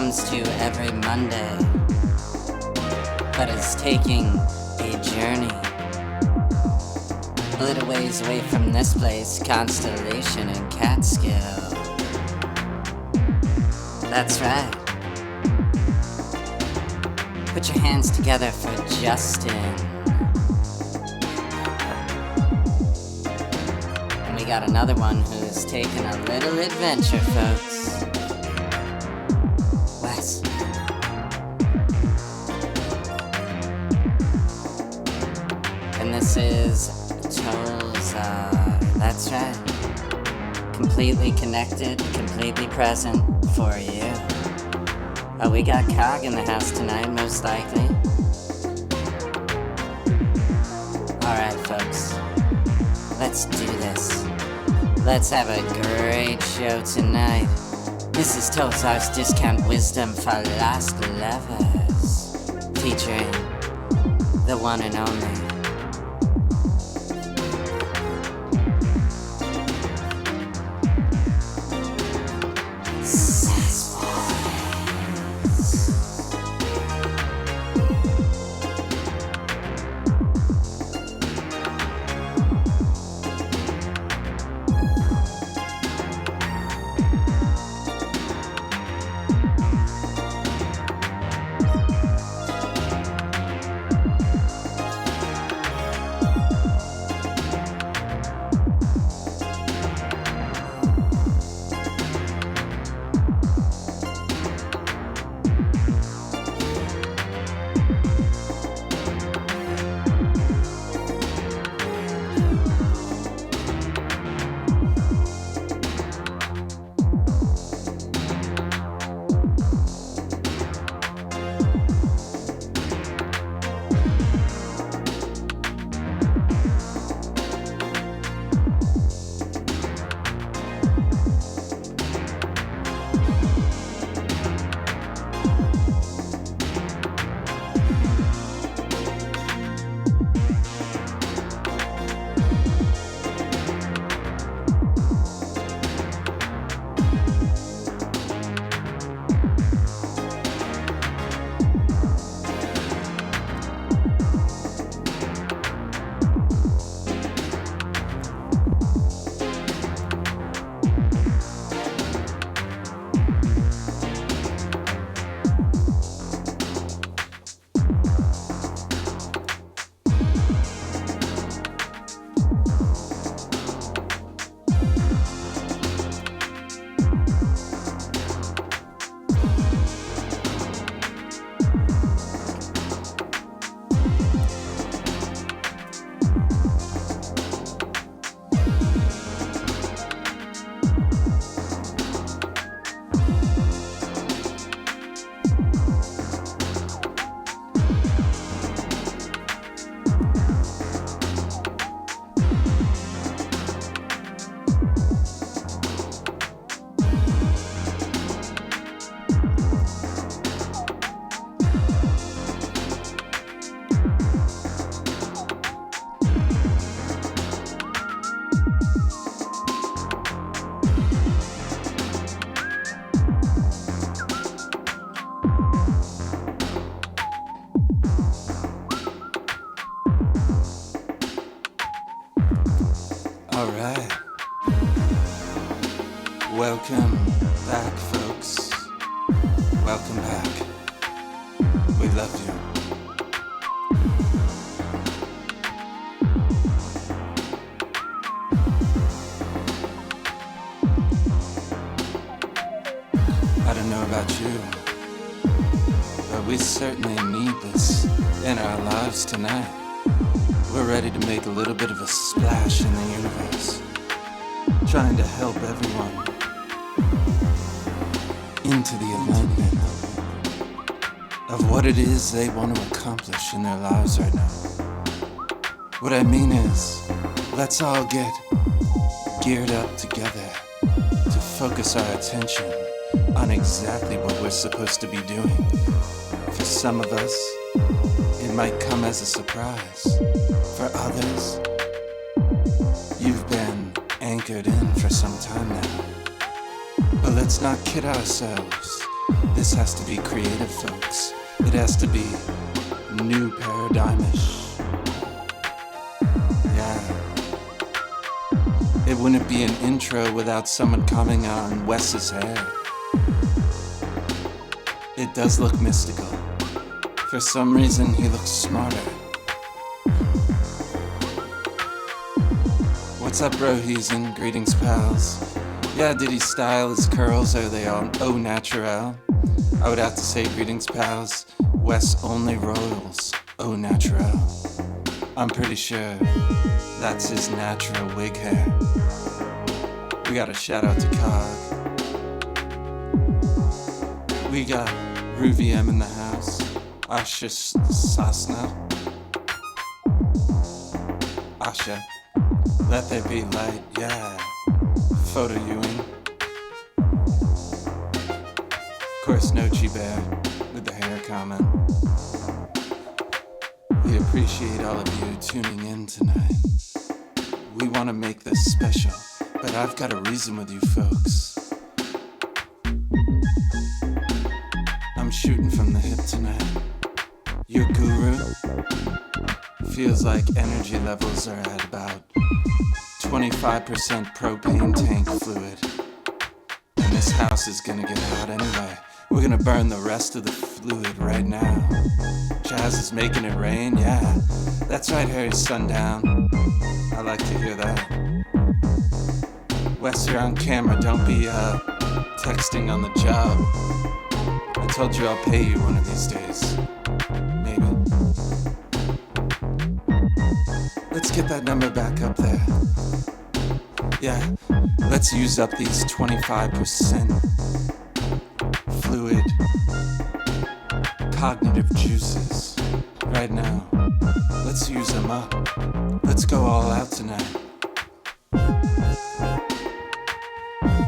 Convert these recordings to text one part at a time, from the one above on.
comes to every Monday, but is taking a journey a little ways away from this place, Constellation and Catskill. That's right. Put your hands together for Justin. And we got another one who's taking a little adventure, folks. Wes. And this is Tollzar. That's right. Completely connected, completely present for you. Oh, we got Cog in the house tonight, most likely. Alright, folks. Let's do this. Let's have a great show tonight. This is Tollzar's Discount Wisdom for Lost Lovers, featuring the one and only Sass Boys. Alright. Welcome back, folks. Welcome back. We love you. I don't know about you, but we certainly need this in our lives tonight. We're ready to make a little bit of a splash in the universe, trying to help everyone into the enlightenment of what it is they want to accomplish in their lives right now. What I mean is, let's all get geared up together to focus our attention on exactly what we're supposed to be doing. For some of us, it might come as a surprise. For others, you've been anchored in for some time now. But let's not kid ourselves. This has to be creative, folks. It has to be new paradigmish. Yeah. It wouldn't be an intro without someone commenting on Wes's hair. It does look mystical. For some reason, he looks smarter. What's up, Roheezen? Greetings, pals. Yeah, did he style his curls? Are they on au naturel? I would have to say greetings, pals. Wes only royals au naturel. I'm pretty sure that's his natural wig hair. We got a shout out to Cog. We got Ruby M in the house. Asha Sasna. Asha. Let there be light, yeah. Photo Ewing. Of course, Nochi Bear with the hair comment. We appreciate all of you tuning in tonight. We want to make this special, but I've got a reason with you folks. I'm shooting from the hip tonight. Your guru feels like energy levels are at about 25% propane tank fluid. And this house is gonna get hot anyway. We're gonna burn the rest of the fluid right now. Jazz is making it rain, yeah. That's right, Harry Sundown. I like to hear that. Wes, you're on camera, don't be texting on the job. I told you I'll pay you one of these days. Maybe. Let's get that number back up there. Yeah, let's use up these 25% fluid cognitive juices right now. Let's use them up. Let's go all out tonight.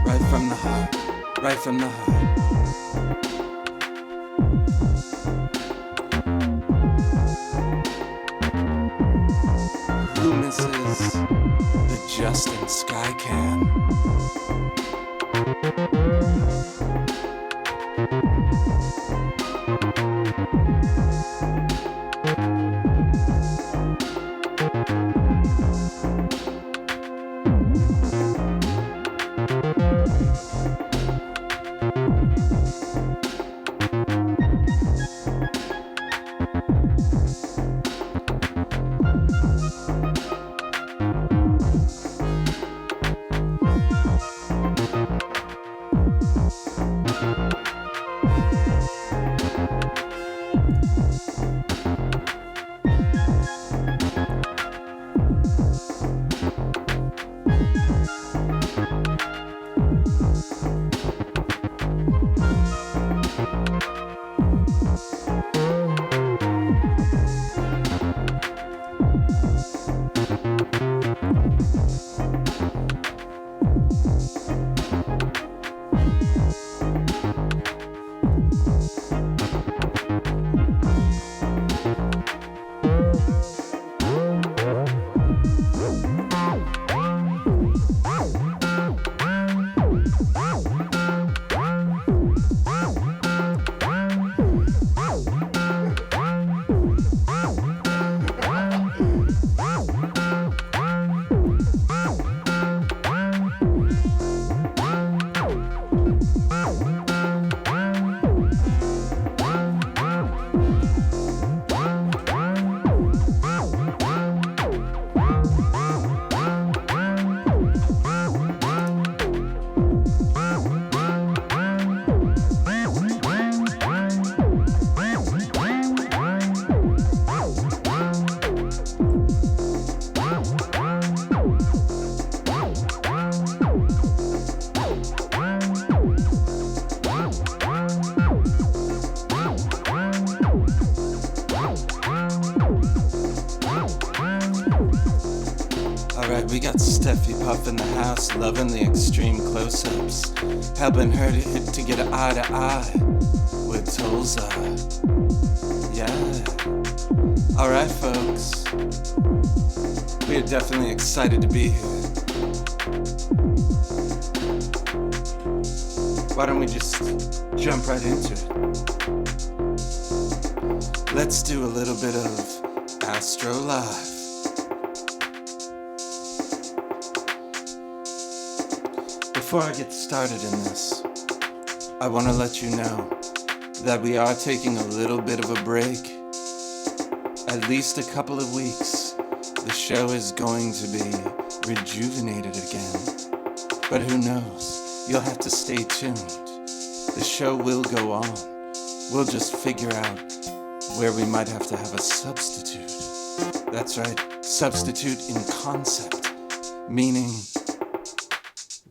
Right from the heart, right from the heart. Who misses the Justin Skycan? We got Steffi Puff in the house, loving the extreme close-ups, helping her to get eye to eye with Tollzar. Yeah. Alright, folks. We are definitely excited to be here. Why don't we just jump right into it. Let's do a little bit of Astro Live. Before I get started in this, I want to let you know that we are taking a little bit of a break. At least a couple of weeks. The show is going to be rejuvenated again. But who knows? You'll have to stay tuned. The show will go on. We'll just figure out where we might have to have a substitute. That's right, substitute in concept. Meaning,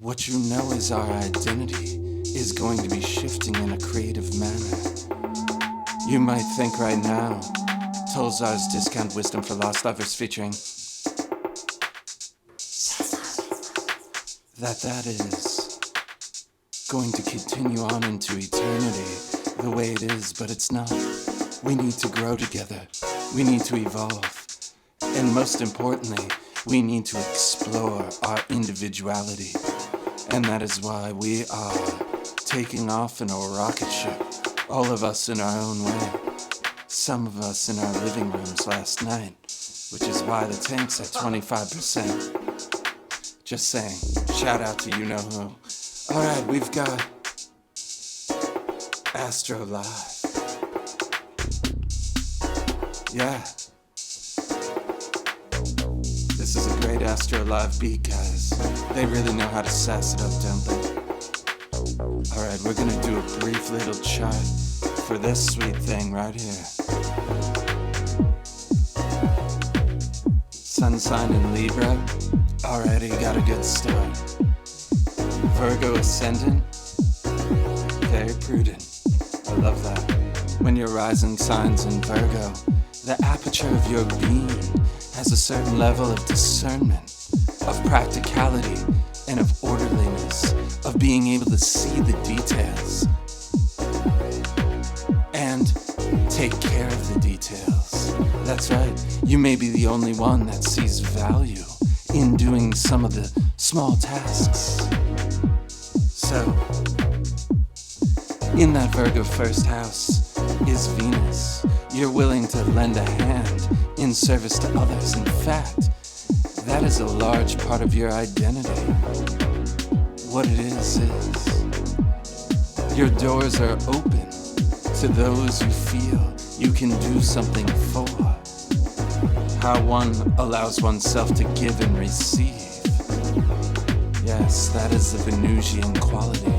what you know is our identity is going to be shifting in a creative manner. You might think right now, Tollzar's Discount Wisdom for Lost Lovers featuring that is going to continue on into eternity the way it is, but it's not. We need to grow together. We need to evolve. And most importantly, we need to explore our individuality. And that is why we are taking off in a rocket ship, all of us in our own way. Some of us in our living rooms last night, which is why the tank's at 25%. Just saying, shout out to you know who. Alright, we've got Astro Live. Yeah. This is a great Astro Live beat, guys. They really know how to sass it up, don't they? Alright, we're gonna do a brief little chart for this sweet thing right here. Sun sign in Libra. Already got a good start. Virgo ascendant. Very prudent. I love that. When your rising sign's in Virgo, the aperture of your being has a certain level of discernment, of practicality, and of orderliness, of being able to see the details and take care of the details. That's right, you may be the only one that sees value in doing some of the small tasks. So, in that Virgo first house is Venus. You're willing to lend a hand in service to others. In fact, that is a large part of your identity. What it is your doors are open to those you feel you can do something for. How one allows oneself to give and receive. Yes, that is the Venusian quality,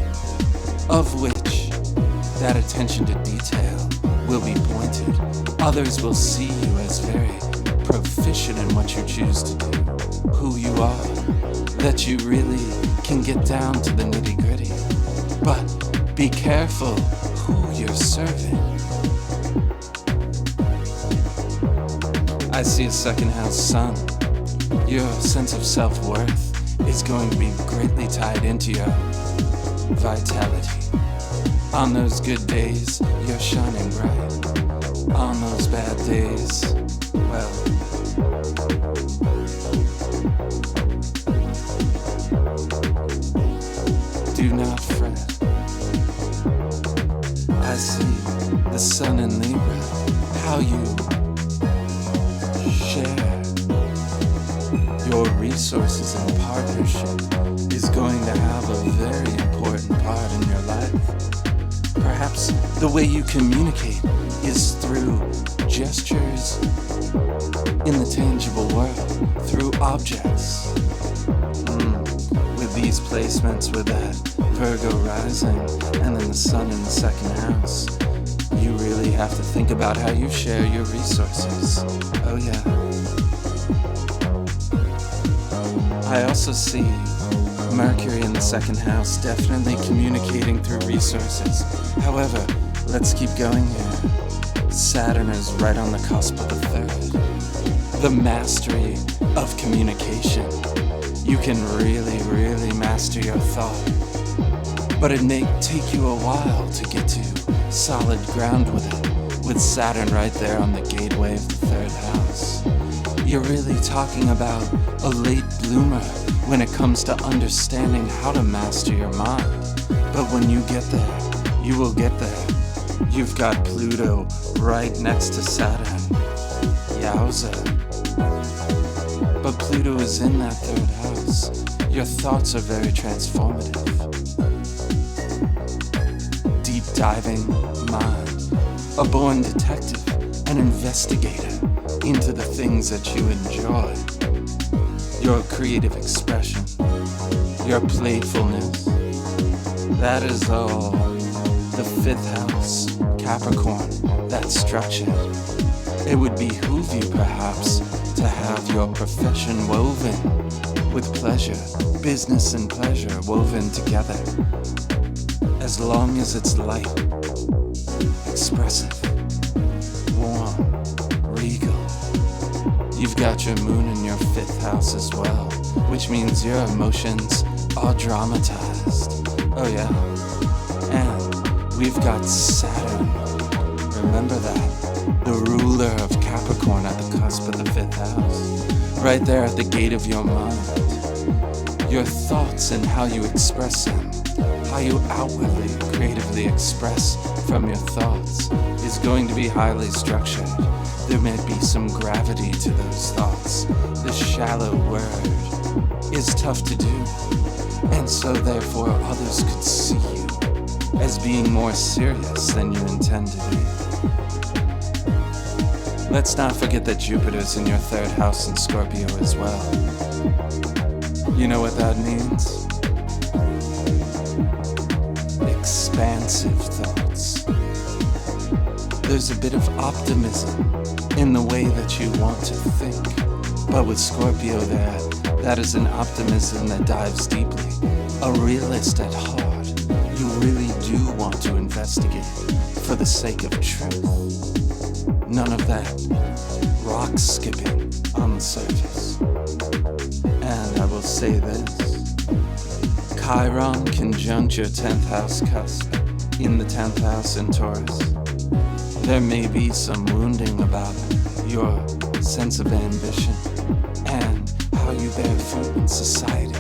of which that attention to detail will be pointed. Others will see you as very proficient in what you choose to do, who you are, that you really can get down to the nitty-gritty. But be careful who you're serving. I see a second house sun. Your sense of self-worth is going to be greatly tied into your vitality. On those good days, you're shining bright. On those bad days, well, do not fret. I see the sun in Libra, how you share your resources in partnership is going to have a very important part in your life. Perhaps the way you communicate is through gestures in the tangible world, through objects. With these placements, with that Virgo rising and then the sun in the second house, you really have to think about how you share your resources. Oh yeah. I also see Mercury in the second house, definitely communicating through resources. However, let's keep going here. Saturn is right on the cusp of the third. The mastery of communication. You can really, really master your thought. But it may take you a while to get to solid ground with it, with Saturn right there on the gateway of the third house. You're really talking about a late bloomer when it comes to understanding how to master your mind. But when you get there, You will get there. You've got Pluto right next to Saturn. Yowza. But Pluto is in that third house. Your thoughts are very transformative. Deep diving mind. A born detective, an investigator into the things that you enjoy. Your creative expression, your playfulness. That is all. The fifth house, Capricorn, that structure. It would behoove you perhaps to have your profession woven with pleasure, business and pleasure woven together. As long as it's light, expressive, warm, regal. You've got your moon in your fifth house as well, which means your emotions are dramatized. Oh yeah. And we've got Saturn. Remember that. The ruler of Capricorn at the cusp of the fifth house. Right there at the gate of your mind. Your thoughts and how you express them, how you outwardly, creatively express from your thoughts is going to be highly structured. There may be some gravity to those thoughts. The shallow word is tough to do. And so therefore others could see you as being more serious than you intend to be. Let's not forget that Jupiter's in your third house in Scorpio as well. You know what that means? Expansive thoughts. There's a bit of optimism in the way that you want to think. But with Scorpio there, that is an optimism that dives deeply. A realist at heart. You really do want to investigate for the sake of truth. None of that rock skipping on the surface. And I will say this. Chiron conjunct your 10th house cusp in the 10th house in Taurus. There may be some wounding about your sense of ambition and how you bear fruit in society.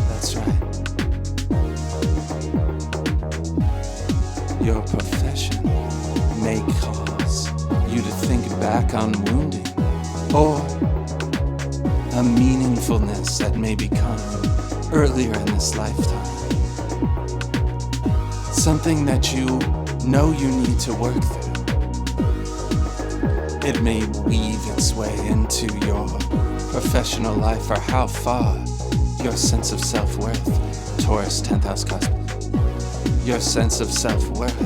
That's right. Your profession may cause you to think back on wounding or a meaningfulness that may become earlier in this lifetime. Something that you know you need to work through. It may weave its way into your professional life or how far your sense of self-worth, Taurus 10th house cusp, your sense of self-worth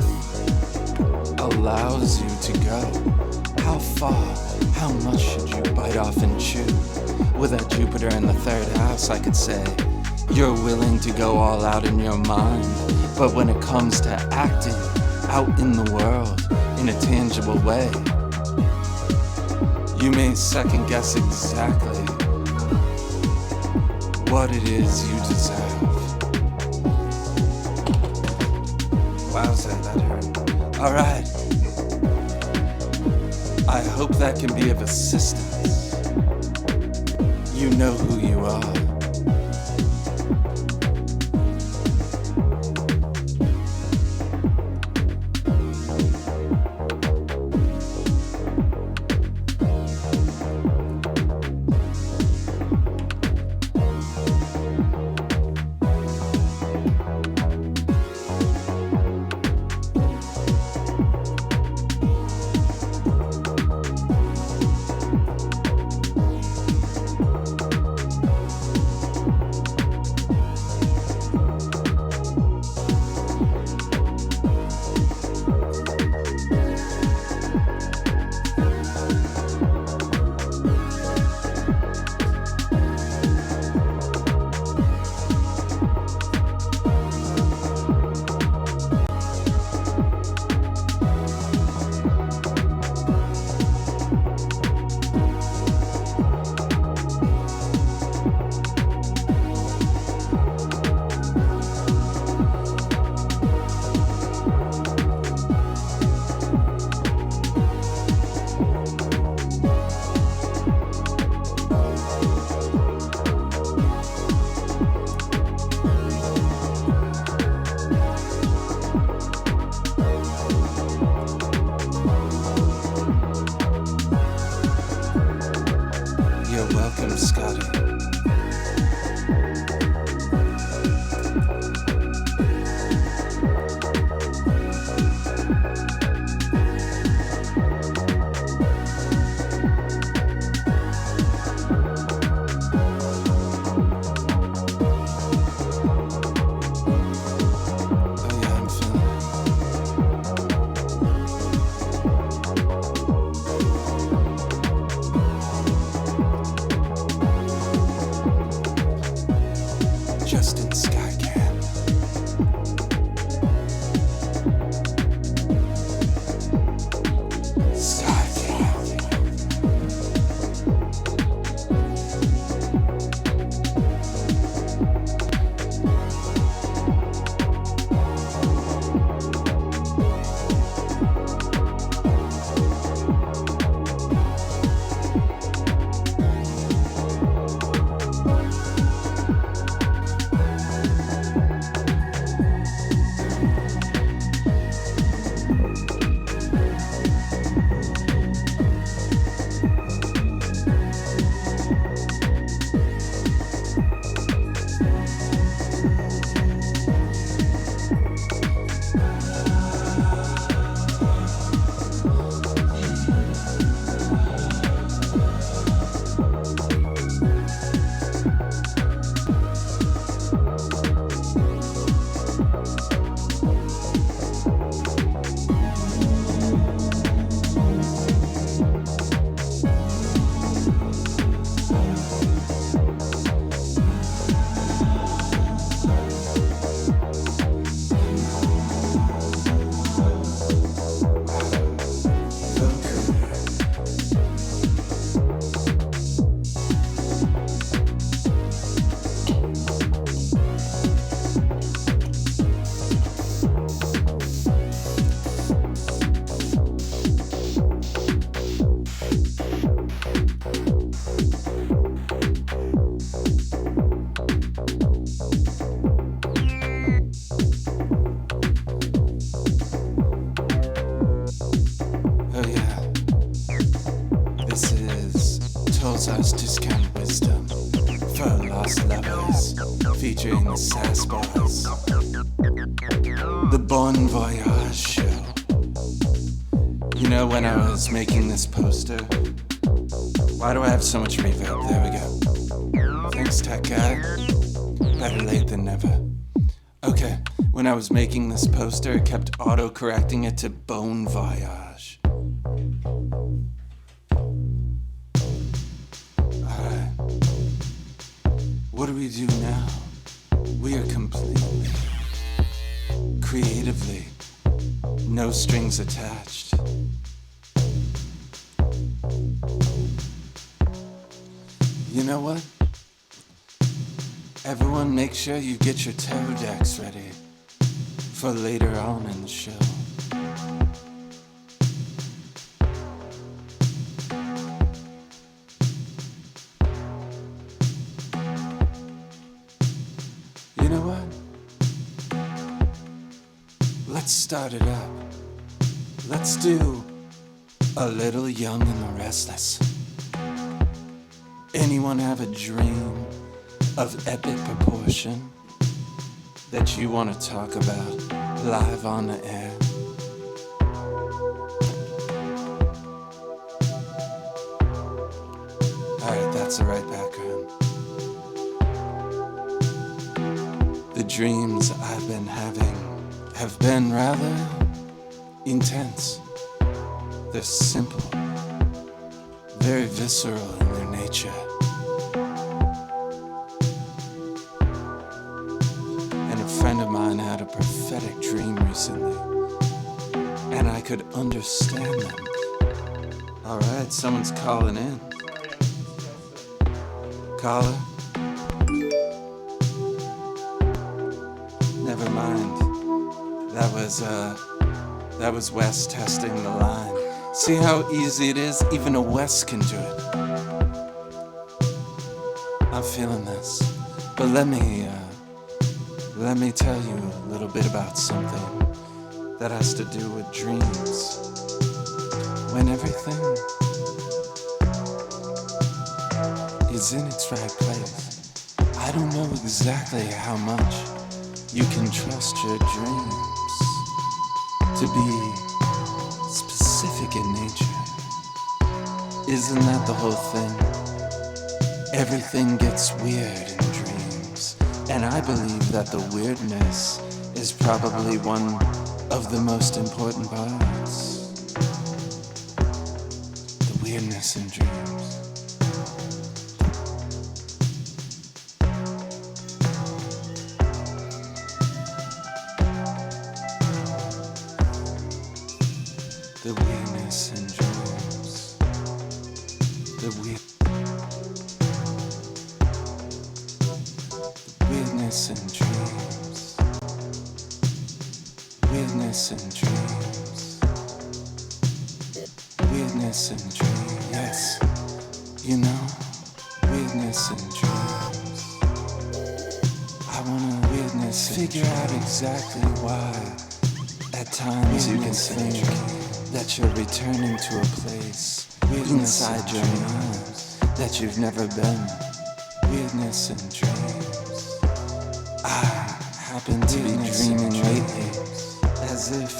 allows you to go. How far, how much should you bite off and chew? With that Jupiter in the third house, I could say, you're willing to go all out in your mind. But when it comes to acting out in the world in a tangible way, you may second guess exactly what it is you deserve. Wowza, that hurt. Alright. I hope that can be of assistance. You know who you are. Tollzar's Discount Wisdom for Lost Lovers, featuring the Sass Boys. The Bon Voyage Show. You know, when I was making this poster, why do I have so much reverb? There we go. Thanks, tech guy. Better late than never. Okay, when I was making this poster, it kept auto-correcting it to Bon Voyage. Alright. What do we do now? We are completely, creatively, no strings attached. You know what? Everyone make sure you get your tarot decks ready for later on in the show. You know what? Let's start it up. Let's do a little Young and the Restless. Anyone have a dream of epic proportion that you want to talk about live on the air? Alright, that's the right background. The dreams I've been having have been rather intense. They're simple, very visceral in their nature. A friend of mine had a prophetic dream recently, and I could understand them. Alright, someone's calling in. Caller? Never mind. That was Wes testing the line. See how easy it is? Even a Wes can do it. I'm feeling this. But let me tell you a little bit about something that has to do with dreams. When everything is in its right place, I don't know exactly how much you can trust your dreams to be specific in nature. Isn't that the whole thing? Everything gets weird in dreams. And I believe that the weirdness is probably one of the most important parts. The weirdness in dreams. The weirdness in dreams. The weirdness in dreams. Weirdness in dreams. Weirdness in dreams. Yes, you know, weirdness in dreams. I wanna figure out exactly why at times you can think that you're returning to a place inside your mind that you've never been. Weirdness in dreams. I happen to be dreaming lately as if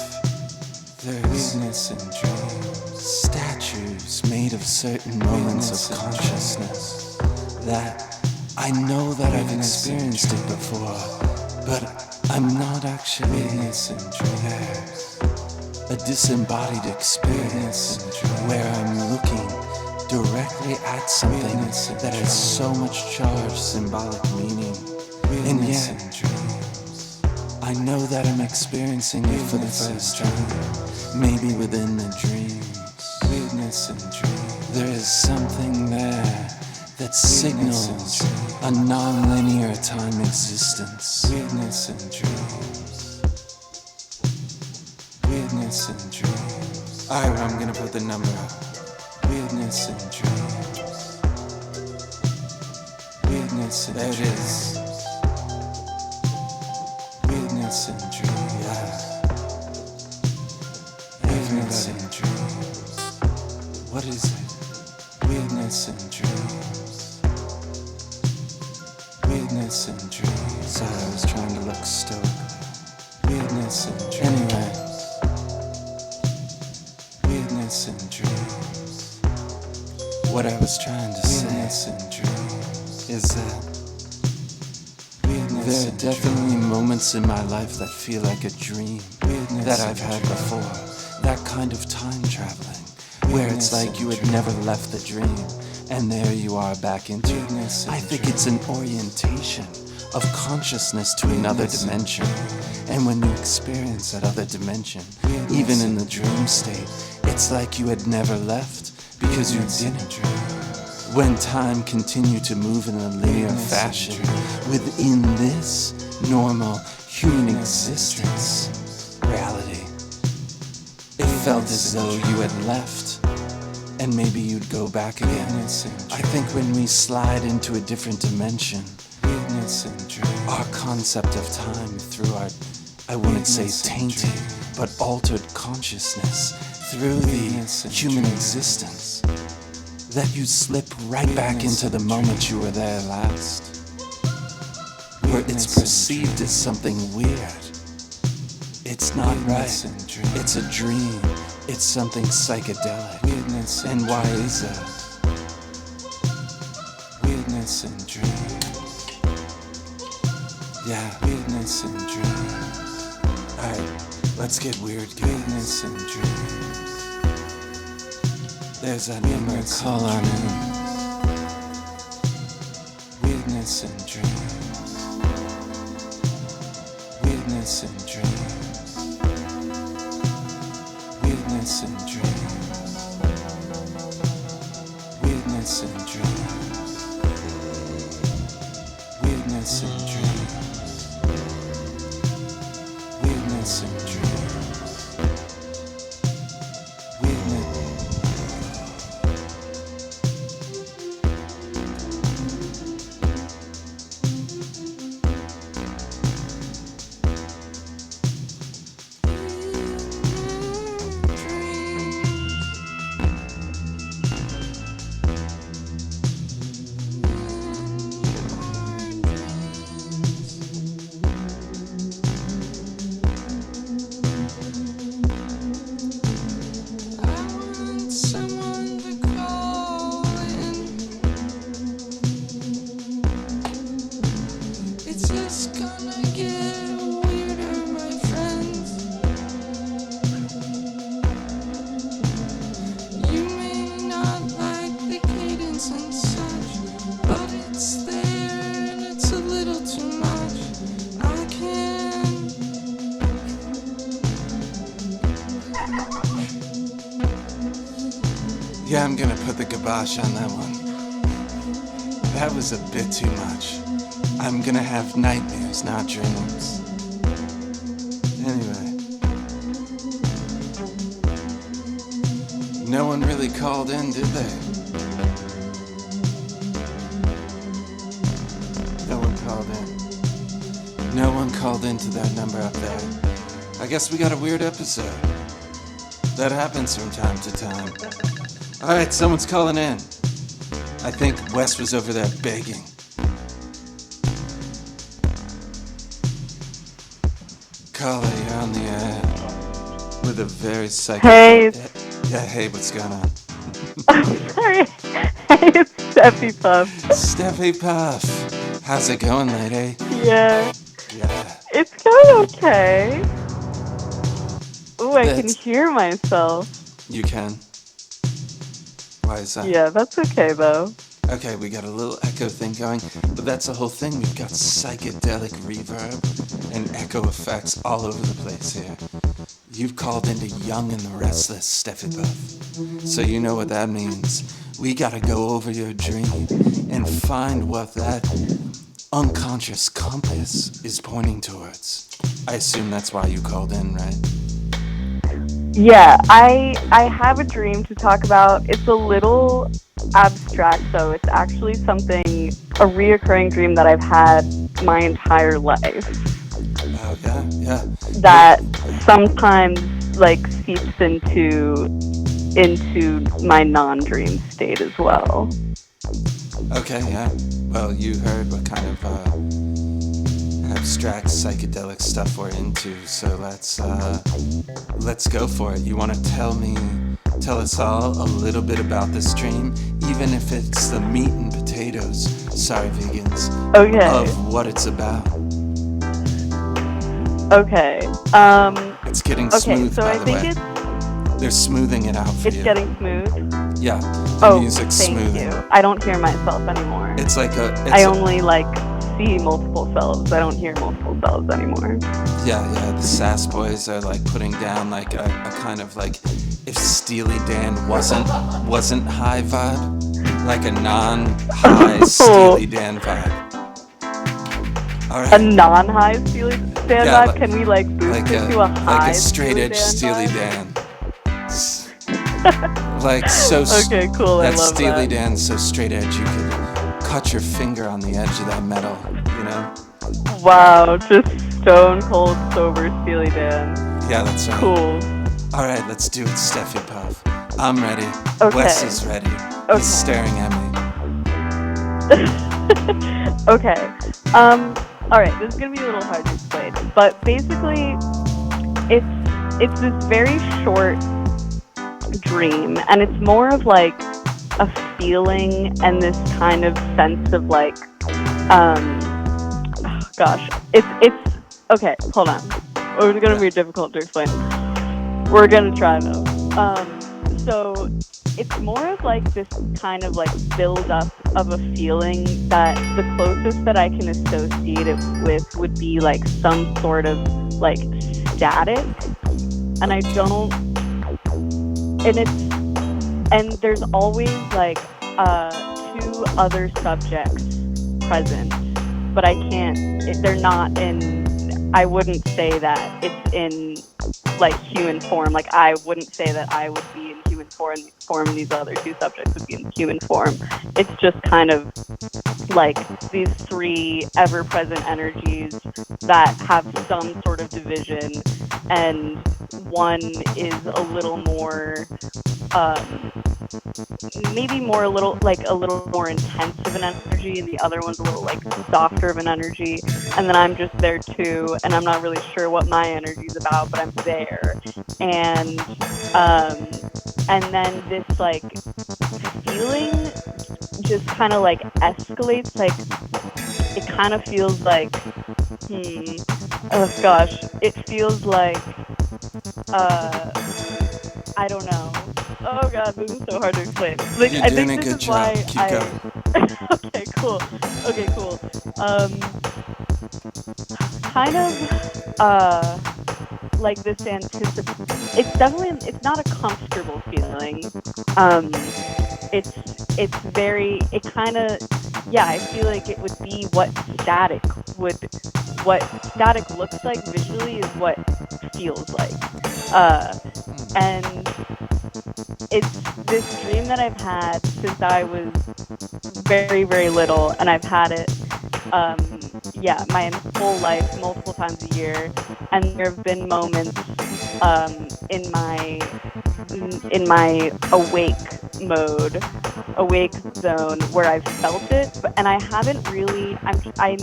there's weirdness in dreams. Statues made of certain moments of consciousness that I know that I've experienced it before, but I'm not actually weirdness in dreams. A disembodied experience where I'm looking directly at something that has so much charged symbolic meaning. And yet, I know that I'm experiencing it for the first time, maybe within the dreams. Weirdness and dreams. There is something there that signals a non-linear time existence. Weirdness and dreams. Weirdness and dreams. Alright, I'm gonna put the number up. Weirdness and dreams. Weirdness and dreams. There it is. Weirdness and dreams. Yeah. Weirdness and dreams. What is it? Weirdness and dreams. look stoically. Weirdness and dreams. Anyway. Weirdness and dreams. What I was trying to say and dreams is that there are definitely moments in my life that feel like a dream that I've had before. That kind of time traveling, where it's like you had never left the dream, and there you are back into it. I think it's an orientation of consciousness to another dimension. And when you experience that other dimension, even in the dream state, it's like you had never left because you didn't dream. When time continued to move in a linear fashion within this normal human existence reality, it felt as though you had left and maybe you'd go back again. I think when we slide into a different dimension, our concept of time through our, I wouldn't say tainted, but altered consciousness through the human existence, that you slip right back into the moment you were there last, where it's perceived as something weird. It's not right. It's a dream. It's something psychedelic. And why is that? Weirdness and dreams. Yeah, weirdness and dreams. Alright, let's get weird, guys. Weirdness and dreams. There's that number, call on in. Weirdness and dreams. Weirdness and dreams. Weirdness and dreams. Weirdness and dreams. Weirdness and dreams. Weirdness and dreams. Yeah, I'm gonna put the kibosh on that one. That was a bit too much. I'm gonna have nightmares, not dreams. Anyway. No one really called in, did they? No one called in. No one called into that number up there. I guess we got a weird episode. That happens from time to time. Alright, someone's calling in. I think Wes was over there begging. Caller, you're on the air with a very psychic... Hey. Yeah, hey, what's going on? I'm sorry. Hey, it's Steffi Puff. Steffi Puff. How's it going, lady? Yeah. Yeah. It's going okay. Ooh, I can hear myself. You can? Why is that? Yeah, that's okay, though. Okay, we got a little echo thing going, but that's the whole thing. We've got psychedelic reverb and echo effects all over the place here. You've called into Young and the Restless, Steffi Puff. So you know what that means. We gotta go over your dream and find what that unconscious compass is pointing towards. I assume that's why you called in, right? Yeah, I have a dream to talk about. It's a little abstract, though. It's actually something, a reoccurring dream that I've had my entire life. Oh, yeah. That sometimes, seeps into my non-dream state as well. Okay, yeah. Well, you heard what kind of abstract psychedelic stuff we're into, so let's go for it. You want to tell us all a little bit about this dream, even if it's the meat and potatoes, sorry vegans, Okay. of what it's about. Okay. It's getting Okay, smooth, so by I the think way. They're smoothing it out for it's you. getting smooth. Yeah, the music's thank smoothing. you. I don't hear myself anymore. It's like I only see multiple selves. I don't hear multiple selves anymore. Yeah, the Sass Boys are like putting down like a kind of like if Steely Dan wasn't high vibe, like a non-high Steely Dan vibe. All right. A non-high Steely Dan Yeah, vibe? Can we boost it to a high like a straight edge Steely Dan. Like so. Okay, cool. I That love Steely that. Dan so straight edge you could cut your finger on the edge of that metal. You know? Wow, just stone cold sober Steely Dan. Yeah, that's right. Cool. All right, let's do it, Steffi Puff. I'm ready. Okay. Wes is ready. Okay. He's staring at me. Okay. Alright, this is gonna be a little hard to explain, but basically it's this very short dream, and it's more of like a feeling and this kind of sense of it's okay, hold on. It's gonna be difficult to explain. We're gonna try though. So it's more of like this kind of build up of a feeling that the closest that I can associate it with would be some sort of static, and I don't, and there's always two other subjects present, but I can't, they're not in, I wouldn't say that it's in human form. I wouldn't say that I would be in human form and these other two subjects would be in human form. It's just kind of these three ever-present energies that have some sort of division, and one is a little more maybe more a little more intense of an energy, and the other one's a little softer of an energy, and then I'm just there too, and I'm not really sure what my energy's about, but I'm there, and then this feeling just kind of escalates, it kind of feels oh gosh, it feels I don't know. Oh god, this is so hard to explain. You're doing a good job. Keep going. Okay, cool. Kind of this it's definitely, it's not a comfortable feeling. It's very, it kind of, yeah, I feel like it would be what static looks like visually is what feels like. And it's this dream that I've had since I was very, very little, and I've had it, my whole life, multiple times a year, and there have been moments in my awake zone where I've felt it, and I haven't really, I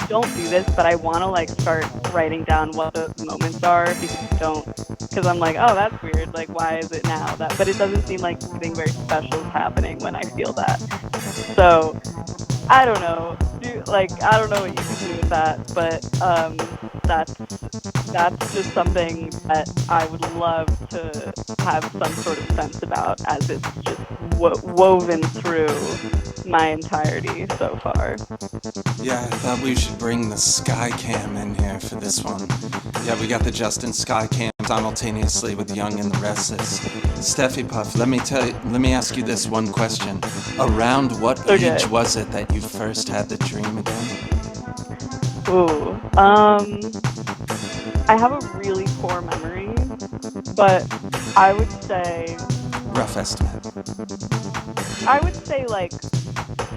don't do this, but I want to start writing down what the moments are, because I'm oh, that's weird, why is it now? But it doesn't seem like something very special is happening when I feel that. So, I don't know. I don't know what you can do with that, but that's just something that I would love to have some sort of sense about, as it's just woven through my entirety so far. Yeah, I thought we should bring the sky cam in here for this one. Yeah, we got the Justin sky cam simultaneously with Young and the Restless. Steffi Puff, let me ask you this one question. Around what age was it that you first had the dream again? Ooh, I have a really poor memory, but I would say... Rough estimate. I would say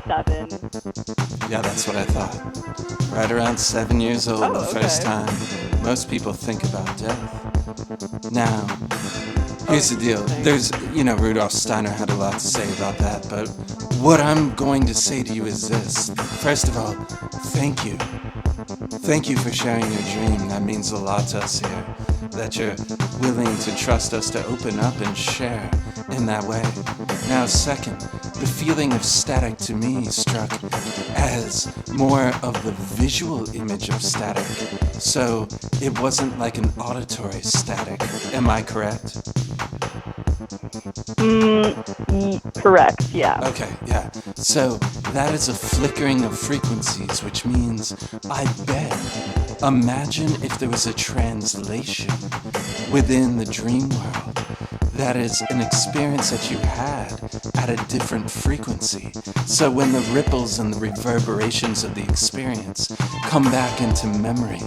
7. Yeah, that's what I thought. Right around 7 years old, the first time most people think about death. Now, here's the deal. There's, Rudolf Steiner had a lot to say about that, but what I'm going to say to you is this. First of all, thank you Thank you for sharing your dream. That means a lot to us here. That you're willing to trust us to open up and share in that way. Now, second, the feeling of static to me struck as more of the visual image of static. So it wasn't like an auditory static. Am I correct? Correct, yeah. Okay, yeah. So that is a flickering of frequencies, which means, I bet, imagine if there was a translation within the dream world. That is an experience that you had at a different frequency. So when the ripples and the reverberations of the experience come back into memory,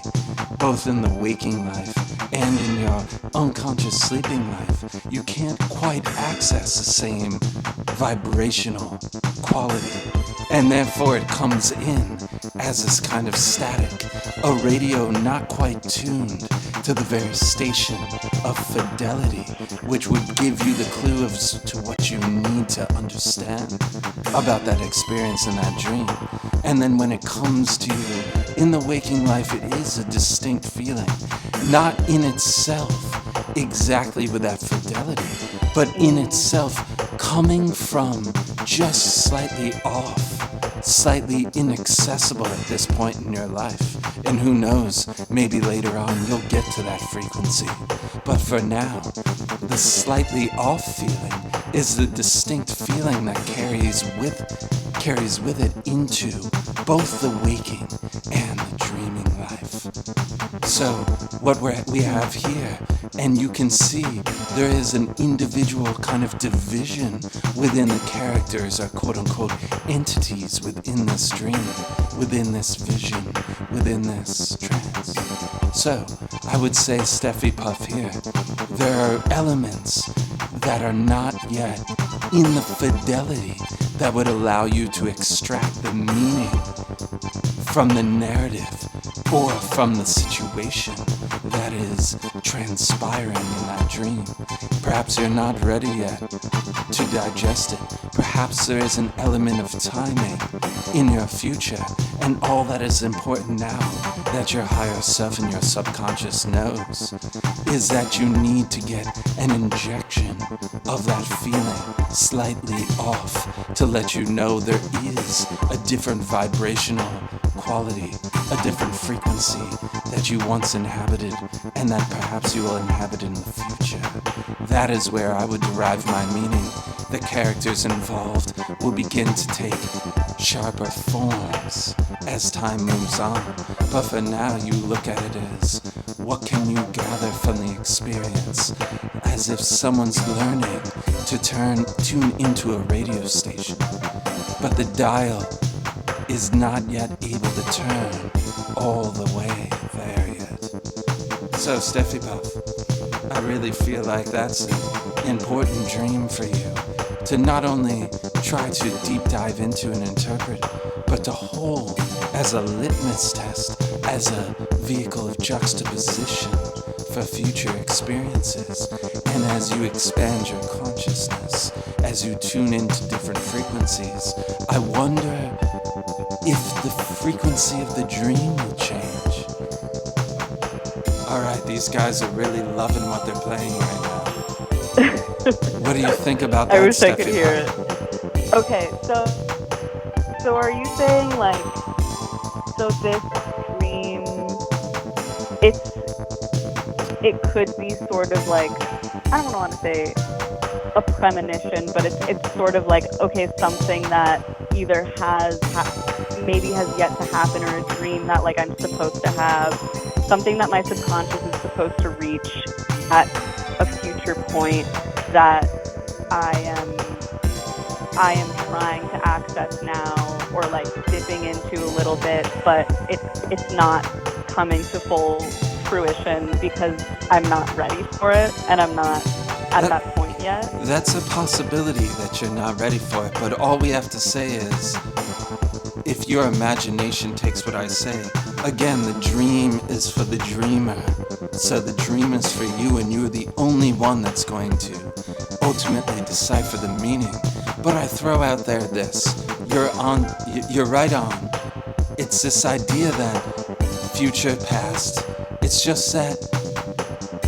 both in the waking life and in your unconscious sleeping life, you can't quite access the same vibrational quality. And therefore it comes in as this kind of static, a radio not quite tuned to the very station of fidelity, which would give you the clue to what you need to understand about that experience in that dream. And then when it comes to you in the waking life, it is a distinct feeling, not in itself exactly with that fidelity, but in itself coming from just slightly off, slightly inaccessible at this point in your life. And who knows, maybe later on you'll get to that frequency. But for now, the slightly off feeling is the distinct feeling that carries with it into both the waking and the dreaming life. So what we have here, and you can see there is an individual kind of division within the characters or quote-unquote entities within this dream, within this vision, within this trance. So I would say, Steffi Puff here, there are elements that are not yet in the fidelity that would allow you to extract the meaning from the narrative or from the situation that is transpiring in that dream. Perhaps you're not ready yet to digest it. Perhaps there is an element of timing in your future, and all that is important now that your higher self and your subconscious knows is that you need to get an injection of that feeling slightly off to let you know there is a different vibrational quality, a different frequency that you once inhabited and that perhaps you will inhabit in the future. That is where I would derive my meaning. The characters involved will begin to take sharper forms as time moves on. But for now, you look at it as, what can you gather from the experience? As if someone's learning to tune into a radio station, but the dial is not yet able to turn all the way there yet. So, Steffi Puff, I really feel like that's an important dream for you, to not only try to deep dive into and interpret, but to hold as a litmus test, as a vehicle of juxtaposition for future experiences. And as you expand your consciousness, as you tune into different frequencies, I wonder if the frequency of the dream will change. Alright, these guys are really loving what they're playing right now. What do you think about that, I wish Steffi? I could hear it. Okay, so are you saying, like, so this dream, it could be sort of like, I don't want to say a premonition, but it's sort of like, okay, something that either maybe has yet to happen, or a dream that, like, I'm supposed to have, something that my subconscious is supposed to reach at a future point that I am trying to access now, or like dipping into a little bit, but it's not coming to full fruition because I'm not ready for it, and I'm not at that point yet. That's a possibility that you're not ready for it, but all we have to say is, if your imagination takes what I say, again, the dream is for the dreamer. So the dream is for you, and you're the only one that's going to ultimately decipher the meaning. But I throw out there this, you're right on. It's this idea that future, past. It's just that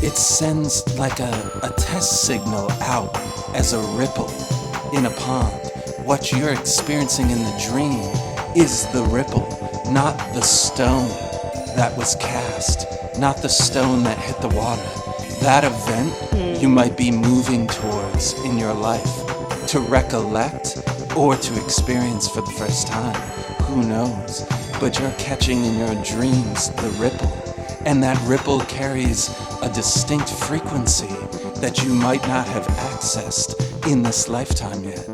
it sends like a test signal out as a ripple in a pond. What you're experiencing in the dream is the ripple, not the stone that was cast, not the stone that hit the water. That event you might be moving towards in your life to recollect or to experience for the first time. Who knows? But you're catching in your dreams the ripple, and that ripple carries a distinct frequency that you might not have accessed in this lifetime yet.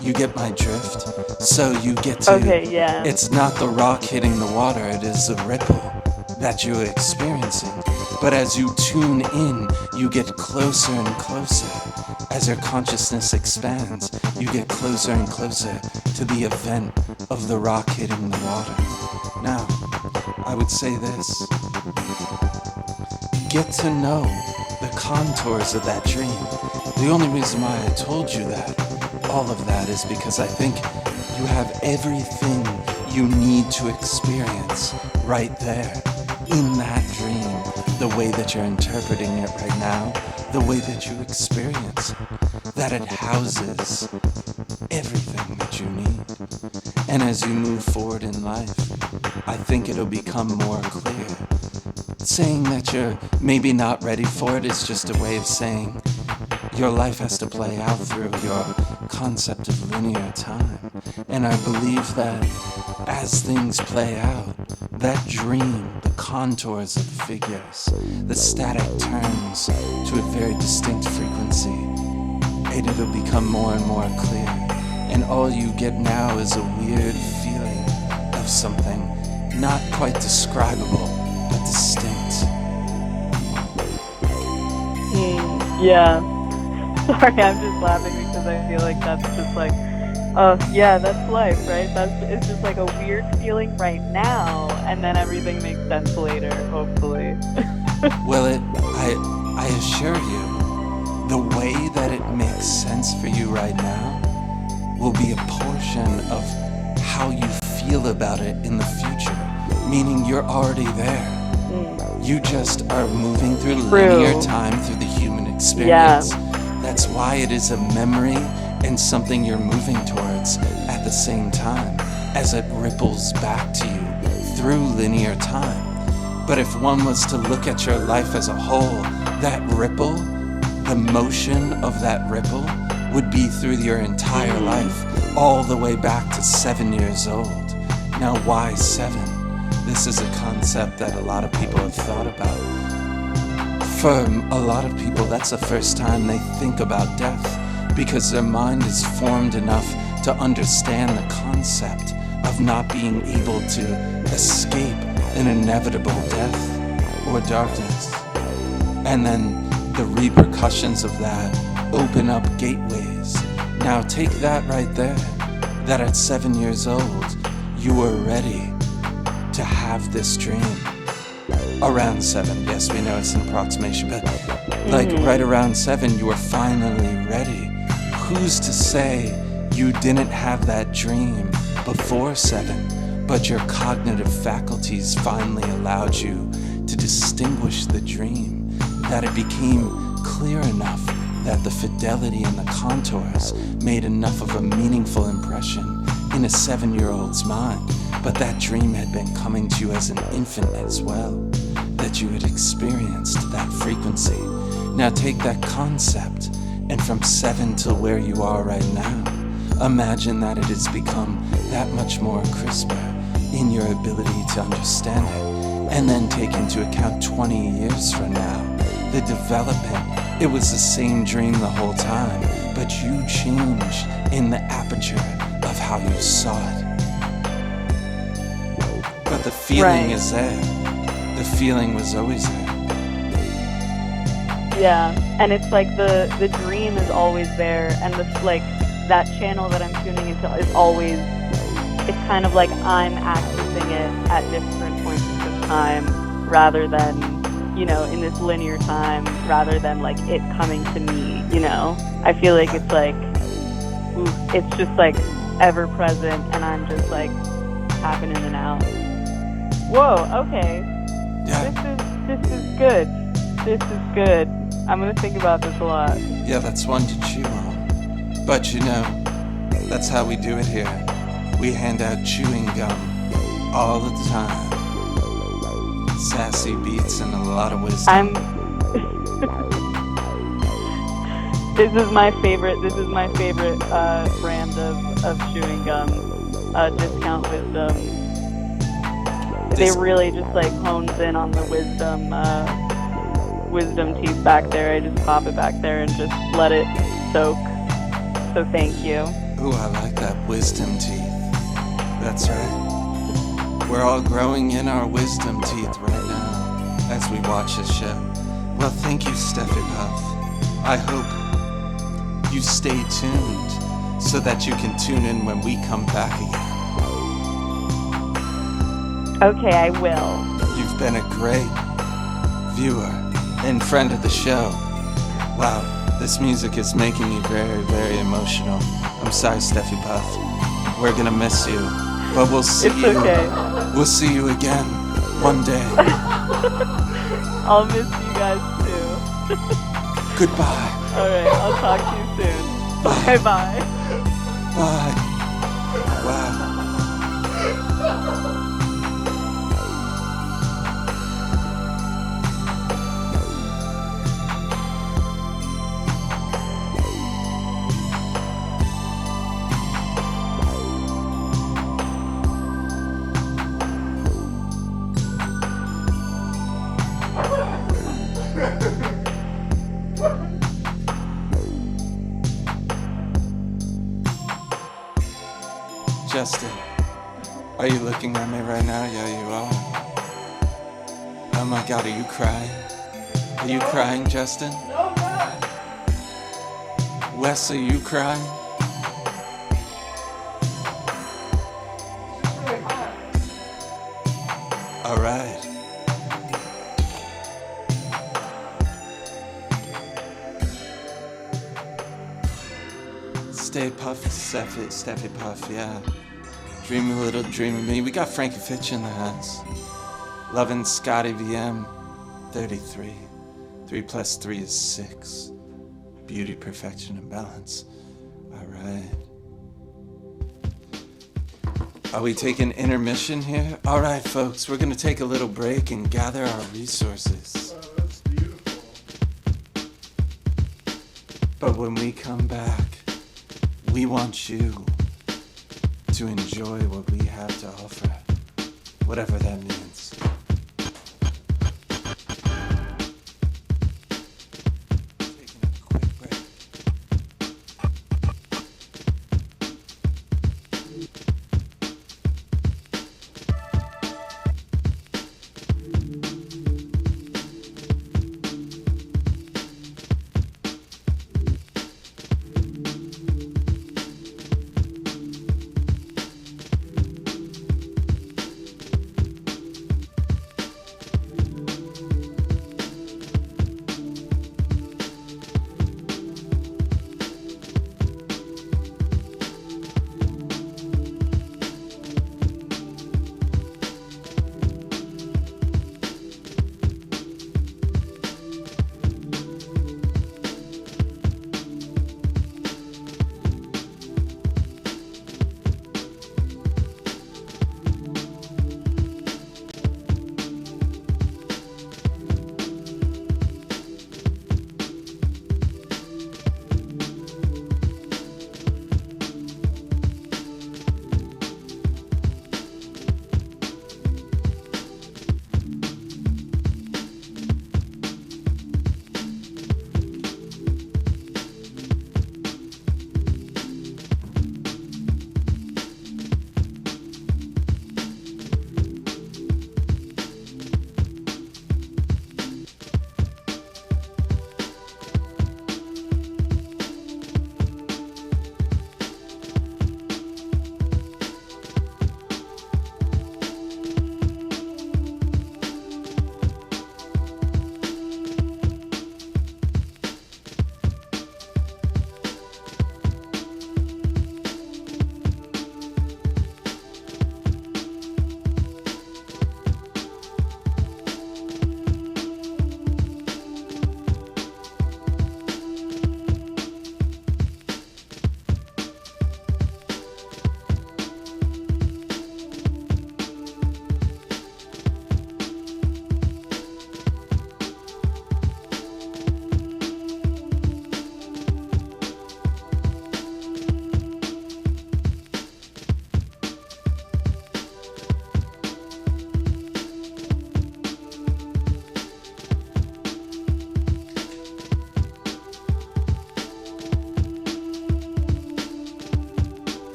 You get my drift? So you get to... Okay, yeah. It's not the rock hitting the water, it is the ripple that you're experiencing. But as you tune in, you get closer and closer. As your consciousness expands, you get closer and closer to the event of the rock hitting the water. Now, I would say this. Get to know the contours of that dream. The only reason why I told you that, all of that, is because I think you have everything you need to experience right there in that dream, the way that you're interpreting it right now, the way that you experience it, that it houses everything that you need. And as you move forward in life, I think it'll become more clear. Saying that you're maybe not ready for it is just a way of saying your life has to play out through your concept of linear time. And I believe that as things play out, that dream, the contours of the figures, the static turns to a very distinct frequency, and it'll become more and more clear. And all you get now is a weird feeling of something not quite describable, but distinct. Yeah. Sorry, I'm just laughing because I feel like that's just like, yeah, that's life, right? It's just like a weird feeling right now, and then everything makes sense later, hopefully. Well, I assure you, the way that it makes sense for you right now will be a portion of how you feel about it in the future, meaning you're already there. You just are moving through linear time through the human experience. Yeah. That's why it is a memory and something you're moving towards at the same time as it ripples back to you through linear time. But if one was to look at your life as a whole, that ripple, the motion of that ripple would be through your entire life, all the way back to 7 years old. Now, why 7? This is a concept that a lot of people have thought about. For a lot of people, that's the first time they think about death, because their mind is formed enough to understand the concept of not being able to escape an inevitable death or darkness. And then the repercussions of that open up gateways. Now take that right there, that at 7 years old, you were ready to have this dream. Around 7, yes, we know it's an approximation, but like right around 7, you were finally ready. Who's to say you didn't have that dream before 7, but your cognitive faculties finally allowed you to distinguish the dream, that it became clear enough that the fidelity and the contours made enough of a meaningful impression in a 7-year-old's mind, but that dream had been coming to you as an infant as well, that you had experienced that frequency. Now take that concept, and from 7 till where you are right now, imagine that it has become that much more crisper in your ability to understand it, and then take into account 20 years from now, the development. It was the same dream the whole time, but you changed in the aperture of how you saw it. But the feeling is there. The feeling was always there. Yeah, and it's like the dream is always there, and like that channel that I'm tuning into is always, it's kind of like I'm accessing it at different points of time, rather than, you know, in this linear time, rather than like it coming to me, you know? I feel like it's like, it's just like ever present, and I'm just like tapping in and out. Whoa, okay. Yeah, This is good. This is good. I'm gonna think about this a lot. yeah, that's one to chew on. But you know, that's how we do it here. We hand out chewing gum all the time. Sassy beats and a lot of wisdom. This is my favorite brand of chewing gum. Discount Wisdom. They really just like hones in on the wisdom teeth back there. I just pop it back there and just let it soak. So thank you. Ooh, I like that wisdom teeth. That's right. We're all growing in our wisdom teeth right now as we watch this show. Well, thank you, Steffi Puff. I hope you stay tuned so that you can tune in when we come back again. Okay, I will. You've been a great viewer and friend of the show. Wow, this music is making me very, very emotional. I'm sorry, Steffi Puff. We're gonna miss you, but we'll see It's you. okay. We'll see you again one day. I'll miss you guys too. Goodbye. Alright, I'll talk to you soon. Bye bye. Bye. Wow. Justin, are you looking at me right now? Yeah, you are. Oh my God, are you crying? Are you crying, Justin? No, I'm not. Wes, are you crying? All right. Stay puffed, Steffi Puff, yeah. Dream a little, dream of me. We got Frankie Fitch in the house. Loving Scotty VM, 33. 3 plus 3 is 6. Beauty, perfection, and balance. All right. Are we taking intermission here? All right, folks, we're gonna take a little break and gather our resources. Oh, that's beautiful. But when we come back, we want you to enjoy what we have to offer, whatever that means. Taking a quick break.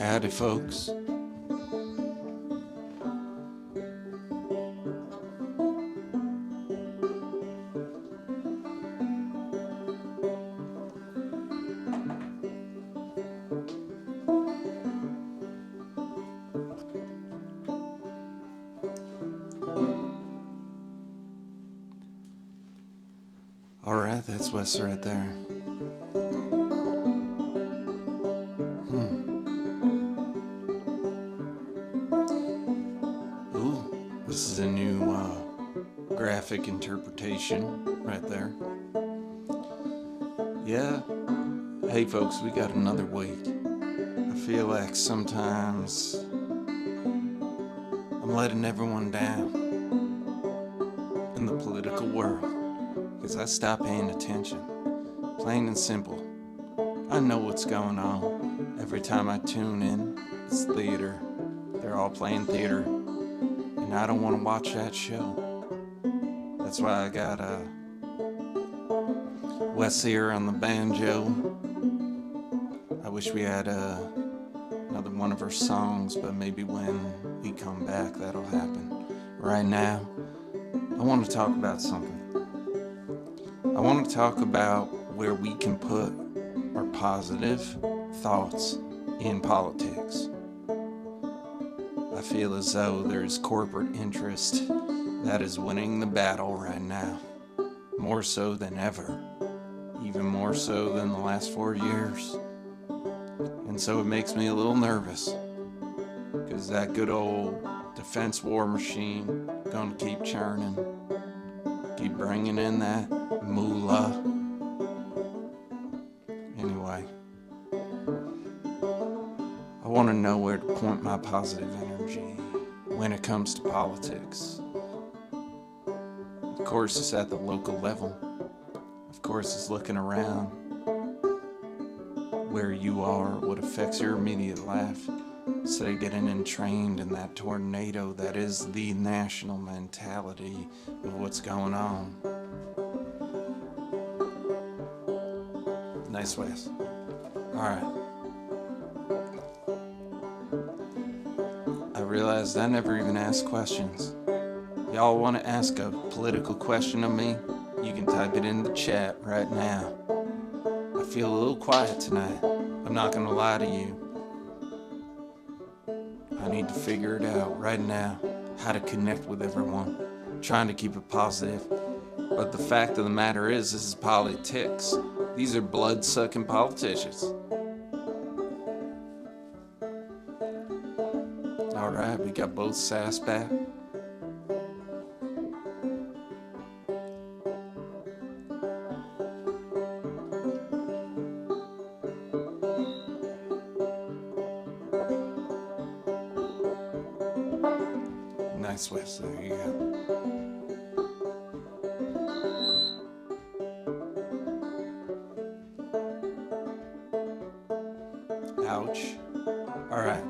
Howdy, folks. Alright, that's Wes right there. Ooh, this is a new graphic interpretation right there. Yeah. Hey folks, we got another week. I feel like sometimes I'm letting everyone down in the political world because I stopped paying attention. Plain and simple. I know what's going on. Every time I tune in, it's theater. They're all playing theater. And I don't want to watch that show. That's why I got Wes here on the banjo. I wish we had another one of our songs, but maybe when we come back that'll happen. Right now, I want to talk about something. I want to talk about where we can put our positive thoughts in politics. I feel as though there's corporate interest that is winning the battle right now, more so than ever, even more so than the last 4 years. And so it makes me a little nervous, because that good old defense war machine gonna keep churning, keep bringing in that moolah. Anyway, I want to know where to point my positive energy when it comes to politics. Of course, it's at the local level. Of course, it's looking around where you are, what affects your immediate life, instead of getting entrained in that tornado that is the national mentality of what's going on. Nice ways. Alright. I realized I never even asked questions. Y'all want to ask a political question of me? You can type it in the chat right now. I feel a little quiet tonight. I'm not gonna lie to you. I need to figure it out right now, how to connect with everyone. I'm trying to keep it positive. But the fact of the matter is, this is politics. These are blood-sucking politicians. Alright, we got both Sass back. Nice, Wes, there you go. Ouch. Alright.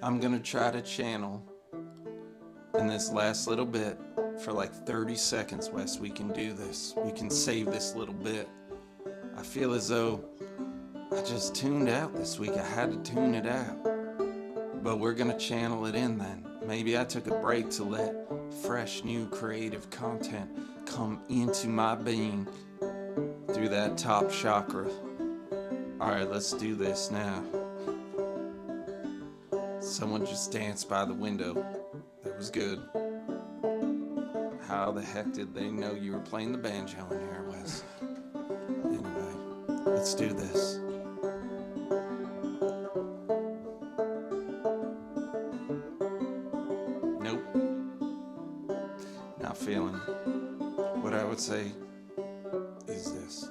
I'm gonna try to channel in this last little bit for like 30 seconds, Wes. We can do this. We can save this little bit. I feel as though I just tuned out this week. I had to tune it out. But we're gonna channel it in then. Maybe I took a break to let fresh, new, creative content come into my being through that top chakra. Alright, let's do this now. Someone just danced by the window. That was good. How the heck did they know you were playing the banjo in here, Wes? Anyway, let's do this. Nope. Not feeling it. What I would say is this.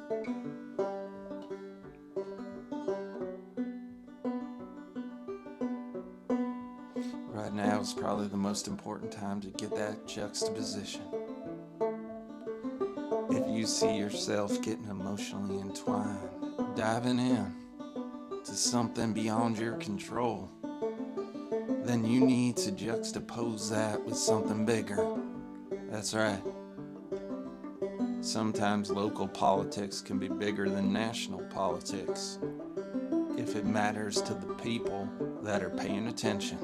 Right now is probably the most important time to get that juxtaposition. If you see yourself getting emotionally entwined, diving in to something beyond your control, then you need to juxtapose that with something bigger. That's right. Sometimes local politics can be bigger than national politics if it matters to the people that are paying attention.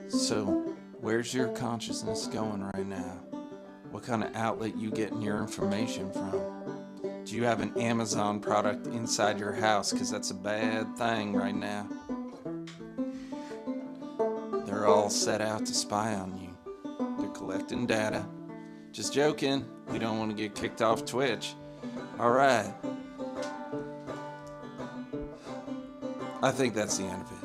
So, where's your consciousness going right now? What kind of outlet you getting your information from? Do you have an Amazon product inside your house? Because that's a bad thing right now. They're all set out to spy on you. They're collecting data. Just joking. We don't want to get kicked off Twitch. All right. I think that's the end of it.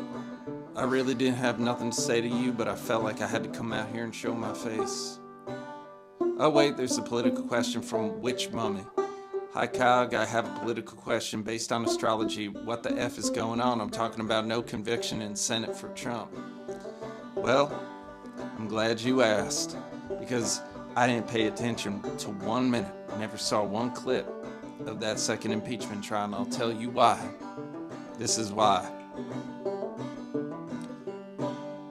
I really didn't have nothing to say to you, but I felt like I had to come out here and show my face. Oh wait, there's a political question from Witch Mummy. Hi Cog, I have a political question based on astrology. What the F is going on? I'm talking about no conviction in Senate for Trump. Well, I'm glad you asked, because I didn't pay attention to 1 minute. Never saw one clip of that second impeachment trial, and I'll tell you why. This is why.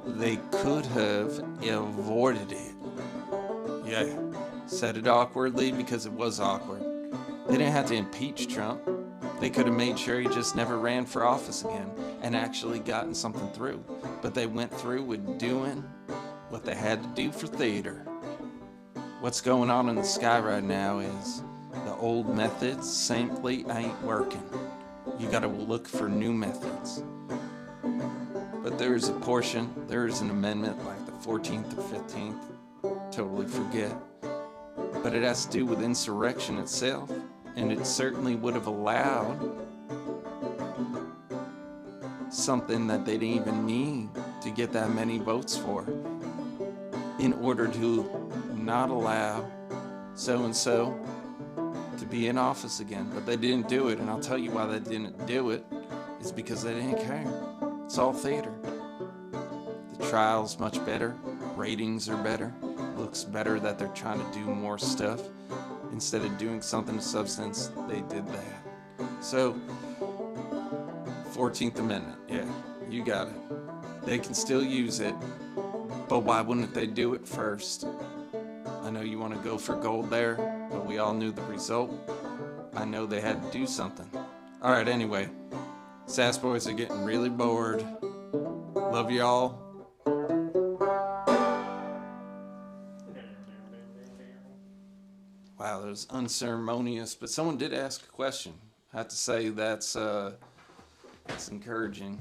They could have avoided it. Yeah, said it awkwardly because it was awkward. They didn't have to impeach Trump. They could have made sure he just never ran for office again and actually gotten something through. But they went through with doing what they had to do for theater. What's going on in the sky right now is the old methods simply ain't working. You gotta look for new methods. But there's a portion, there's an amendment like the 14th or 15th, totally forget. But it has to do with insurrection itself, and it certainly would have allowed something that they didn't even need to get that many votes for, in order to not allow so-and-so to be in office again. But they didn't do it, and I'll tell you why they didn't do it, is because they didn't care. It's all theater. The trial's much better, ratings are better, looks better that they're trying to do more stuff. Instead of doing something of substance, they did that. So, 14th Amendment, yeah, you got it. They can still use it, but why wouldn't they do it first? I know you want to go for gold there, but we all knew the result. I know they had to do something. Alright, anyway, Sass Boys are getting really bored. Love y'all. Wow, that was unceremonious, but someone did ask a question. I have to say that's encouraging.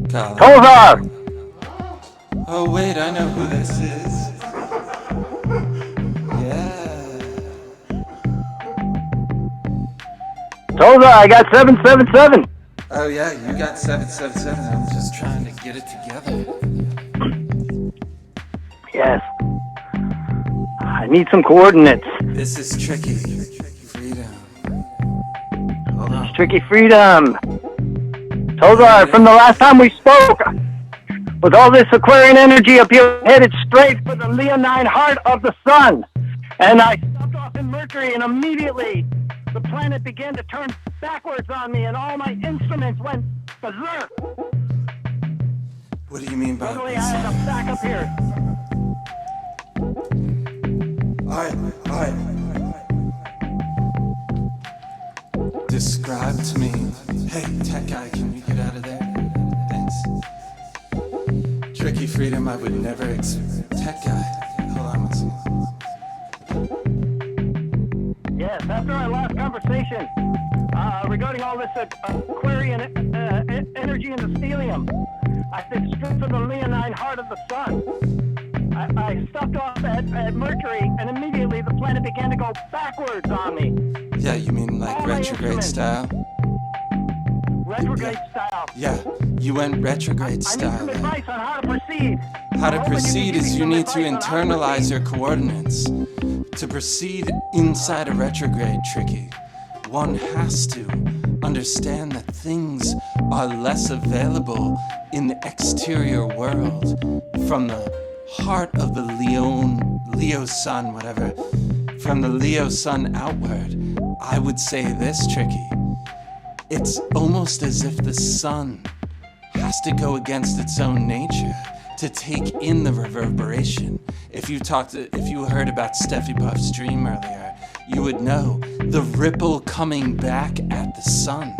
Golly. Tollzar! Oh, wait, I know who this is. Yeah. Tollzar, I got 777. Oh, yeah, you got 777. I'm just trying to get it together. Yes. I need some coordinates. This is tricky. Freedom. Hold on. Tricky Freedom. Tollzar, from the last time we spoke, with all this Aquarian energy up here, headed straight for the leonine heart of the sun. And I stopped off in Mercury, and immediately the planet began to turn backwards on me, and all my instruments went berserk. What do you mean by Luckily, I this? had to back up here. Alright. Describe to me. Hey, tech guy, can you get out of there? Thanks. Tricky Freedom, I would never Tech guy. Hold on one second. Yes, after our last conversation regarding all this Aquarian energy and the stellium, I said straight for the leonine heart of the sun. I stopped off at Mercury, and immediately the planet began to go backwards on me. Yeah, you mean like All my retrograde instruments. style? Retrograde style. Yeah, you went retrograde I need style. some there. advice on how to proceed. How to I'm hoping proceed can is give you me need to some advice on how to internalize proceed. your coordinates. To proceed inside a retrograde, Tricky, one has to understand that things are less available in the exterior world from the heart of the Leo sun, whatever. From the Leo sun outward, I would say this, Tricky. It's almost as if the sun has to go against its own nature to take in the reverberation. If you heard about Steffi Puff's dream earlier, you would know the ripple coming back at the sun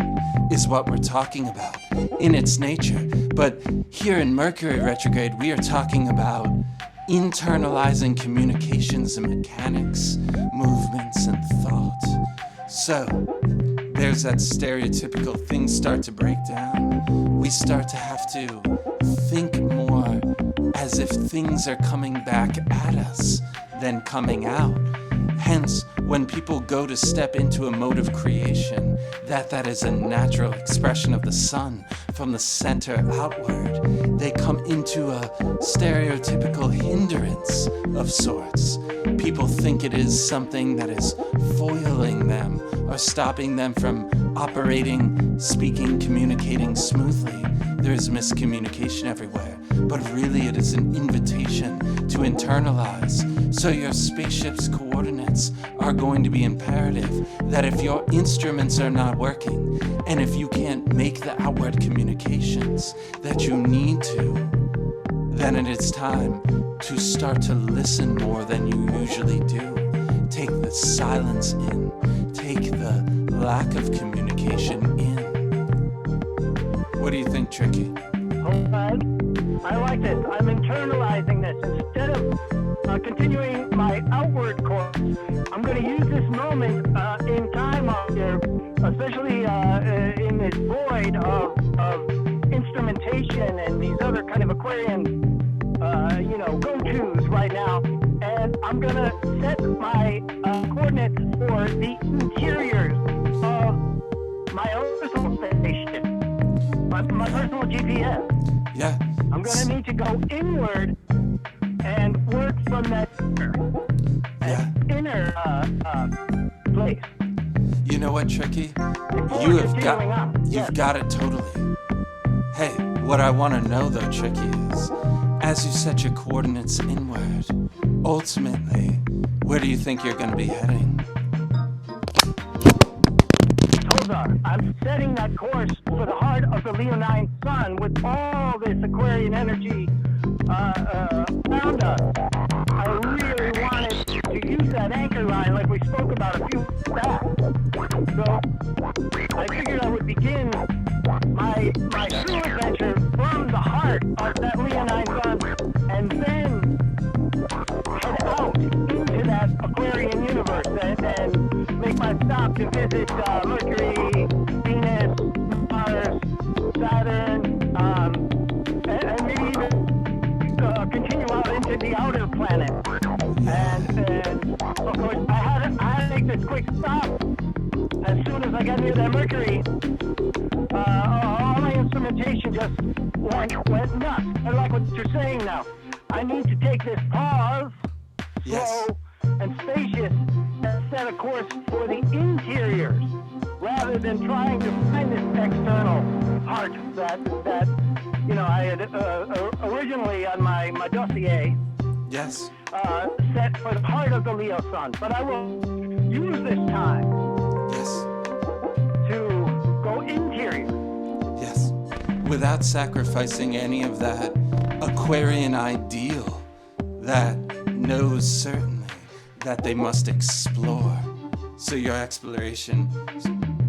is what we're talking about in its nature. But here in Mercury retrograde, we are talking about internalizing communications and mechanics, movements and thought. So, there's that stereotypical things start to break down. We start to have to think more as if things are coming back at us than coming out. Hence, when people go to step into a mode of creation, that is a natural expression of the sun from the center outward, they come into a stereotypical hindrance of sorts. People think it is something that is foiling them or stopping them from operating, speaking, communicating smoothly. There is miscommunication everywhere, but really it is an invitation to internalize. So your spaceship's coordinates are going to be imperative that if your instruments are not working, and if you can't make the outward communications that you need to, then it is time to start to listen more than you usually do. Take the silence in. Take the lack of communication in. What do you think, Tricky? Alright. I like this. I'm internalizing this. Instead of continuing my outward course, I'm going to use this moment in time out here, especially in this void of instrumentation and these other kind of Aquarian, go-tos right now. And I'm going to set my coordinates for the interiors of my own personal spaceship, my personal GPS. Yeah. I'm going to need to go inward and work from that inner place. You know what, Tricky? Before You've continuing on. Yes. got it totally. Hey, what I want to know though, Tricky, is as you set your coordinates inward, ultimately, where do you think you're going to be heading? Tollzar, I'm setting that course for the heart of the leonine sun with all this Aquarian energy around us. I really wanted to use that anchor line like we spoke about a few weeks back. So I figured I would begin my true adventure from the heart of that leonine sun and then head out into that Aquarian universe and make my stop to visit Mercury, Venus, Mars, Saturn, quick stop. As soon as I got near that Mercury, all my instrumentation just went nuts. I like what you're saying now. I need to take this pause, Yes. slow and spacious, and set a course for the interiors, rather than trying to find this external heart that I had originally on my dossier Yes. set for the heart of the Leo Sun. But I will use this time Yes. to go interior. Yes. Without sacrificing any of that Aquarian ideal that knows certainly that they must explore. So your exploration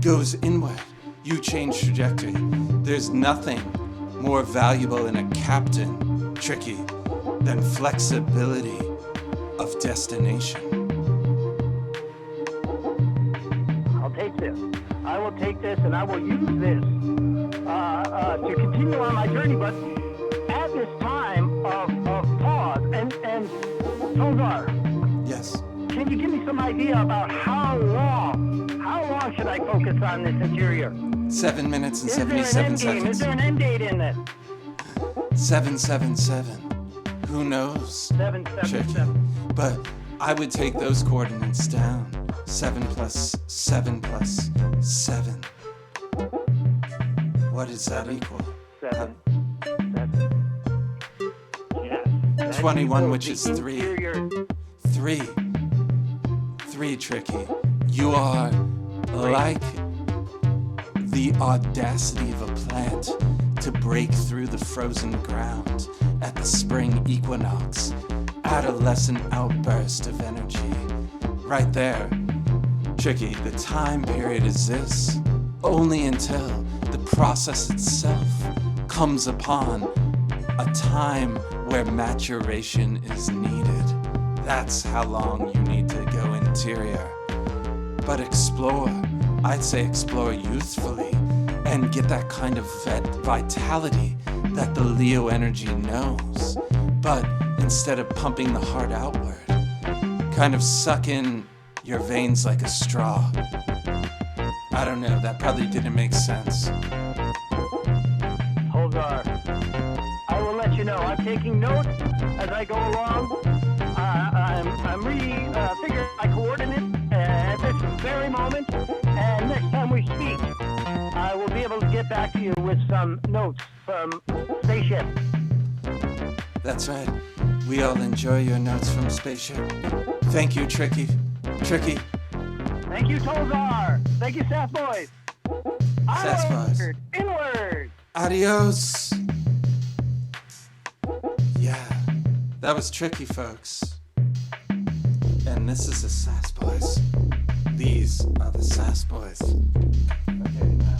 goes inward. You change trajectory. There's nothing more valuable in a captain, Tricky, than flexibility of destination. I'll take this. I will take this and I will use this to continue on my journey. But at this time of pause, and Tollzar, Yes. can you give me some idea about how long should I focus on this interior? 7 minutes and Is there an 77 end game? Is seconds. there an end date in this? 777. Who knows? 777. But I would take those coordinates down. 7 plus 7 plus 7. What does that equal? 7. Yes. That 21, equals which the is 3. interior. 3. 3, Tricky. You are like the audacity of a plant to break through the frozen ground at the spring equinox. Adolescent outburst of energy. Right there. Tricky, the time period is this. Only until the process itself comes upon a time where maturation is needed. That's how long you need to go interior. But explore, I'd say explore youthfully and get that kind of vitality that the Leo energy knows. But instead of pumping the heart outward, kind of suck in your veins like a straw. I don't know, that probably didn't make sense. Tollzar, I will let you know. I'm taking notes as I go along. I'm figuring my coordinates at this very moment. And next time we speak, I will be able to get back to you with some notes from Spaceship. That's right. We all enjoy your notes from Spaceship. Thank you, Tricky. Tricky. Thank you, Tollzar. Thank you, Sass Boys. Sass Boys. Onward, inward. Adios. Yeah, that was Tricky, folks. And this is the Sass Boys. These are the Sass Boys. Okay, now.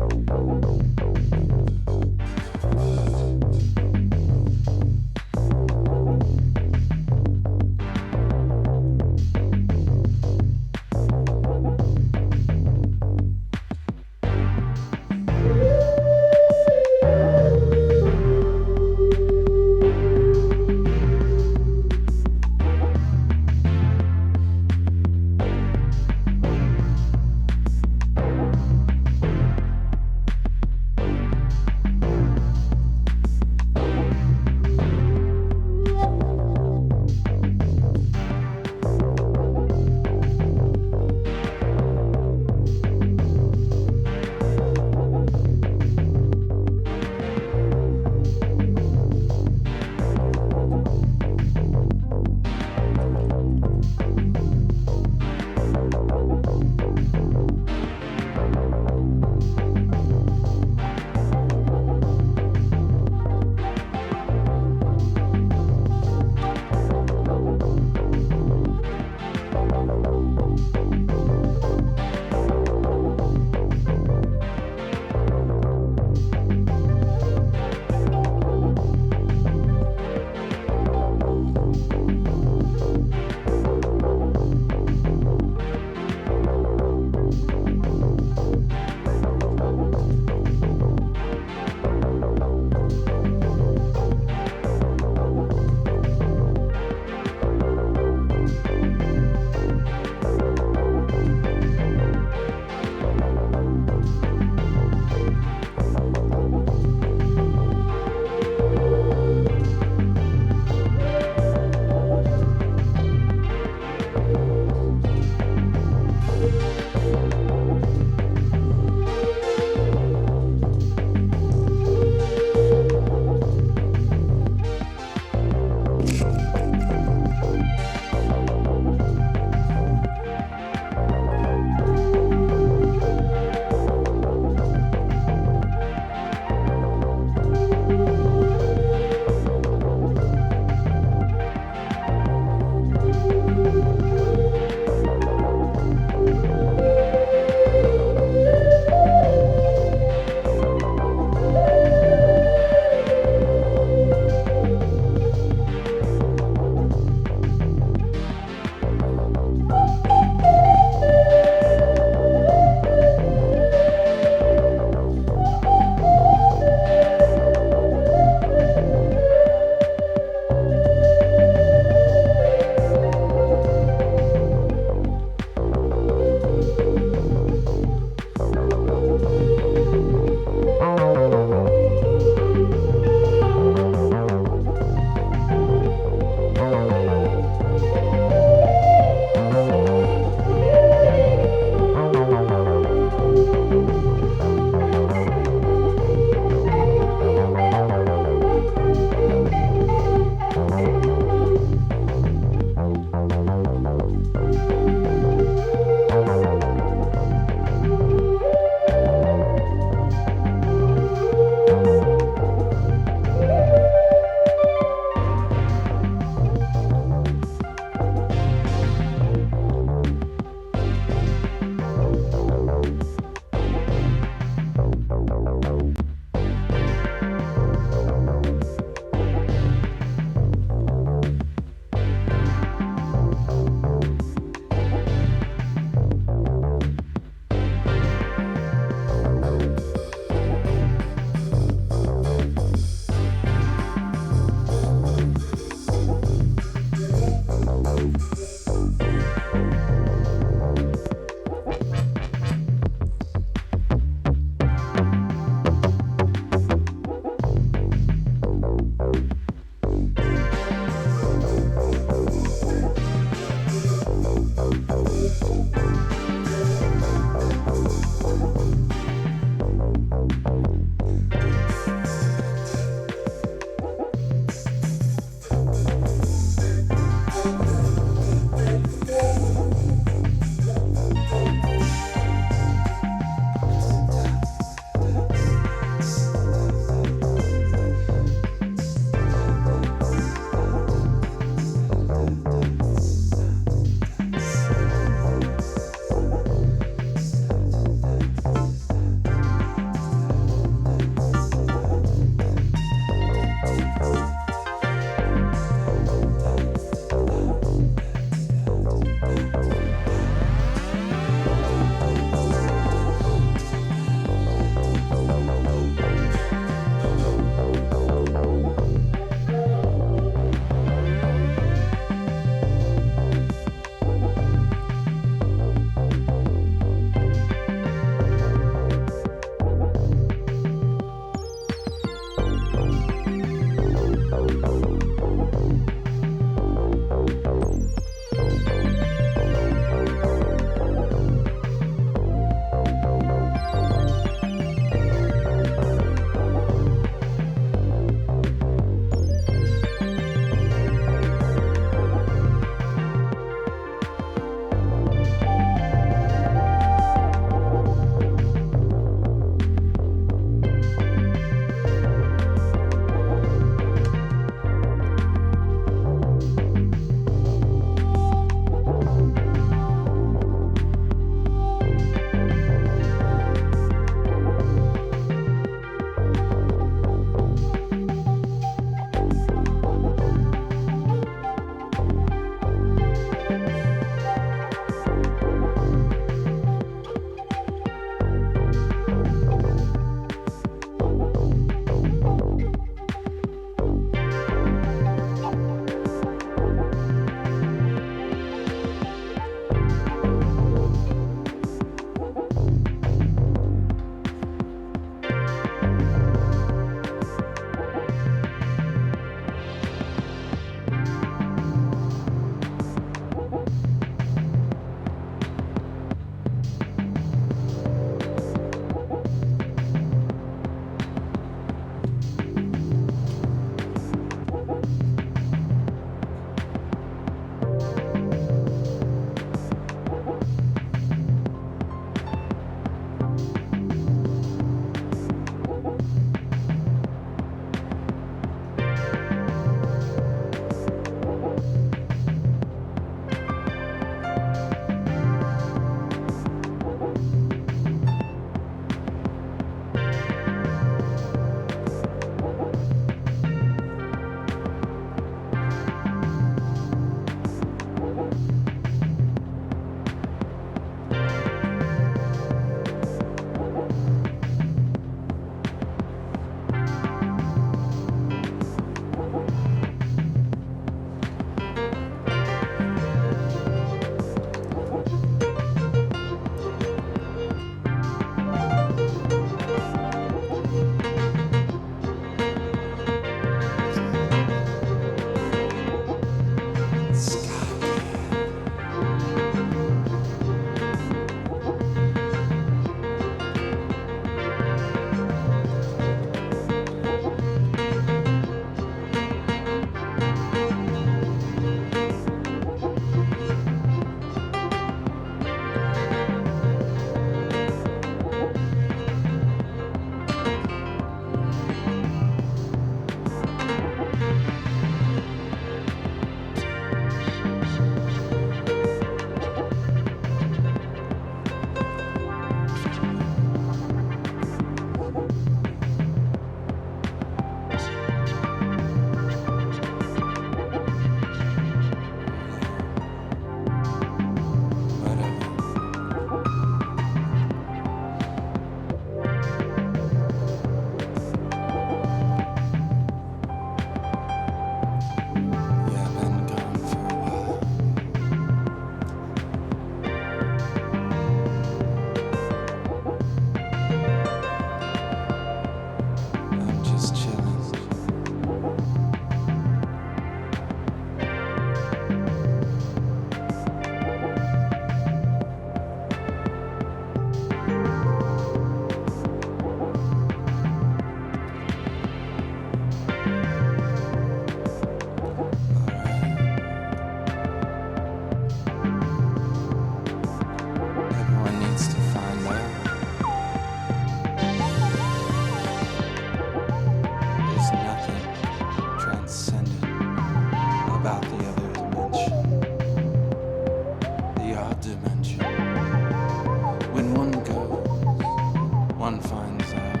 one finds out.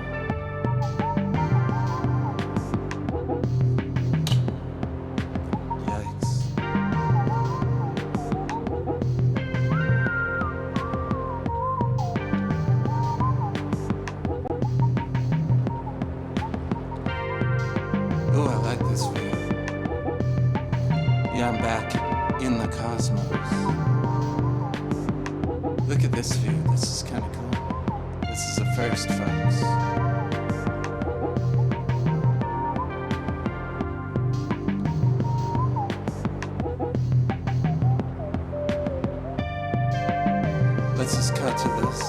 Yikes. Oh, I like this view. Yeah, I'm back in the cosmos. Look at this view. This is kind of cool. This is a first, folks. Let's just cut to this.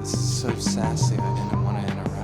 This is so sassy, I didn't want to interrupt.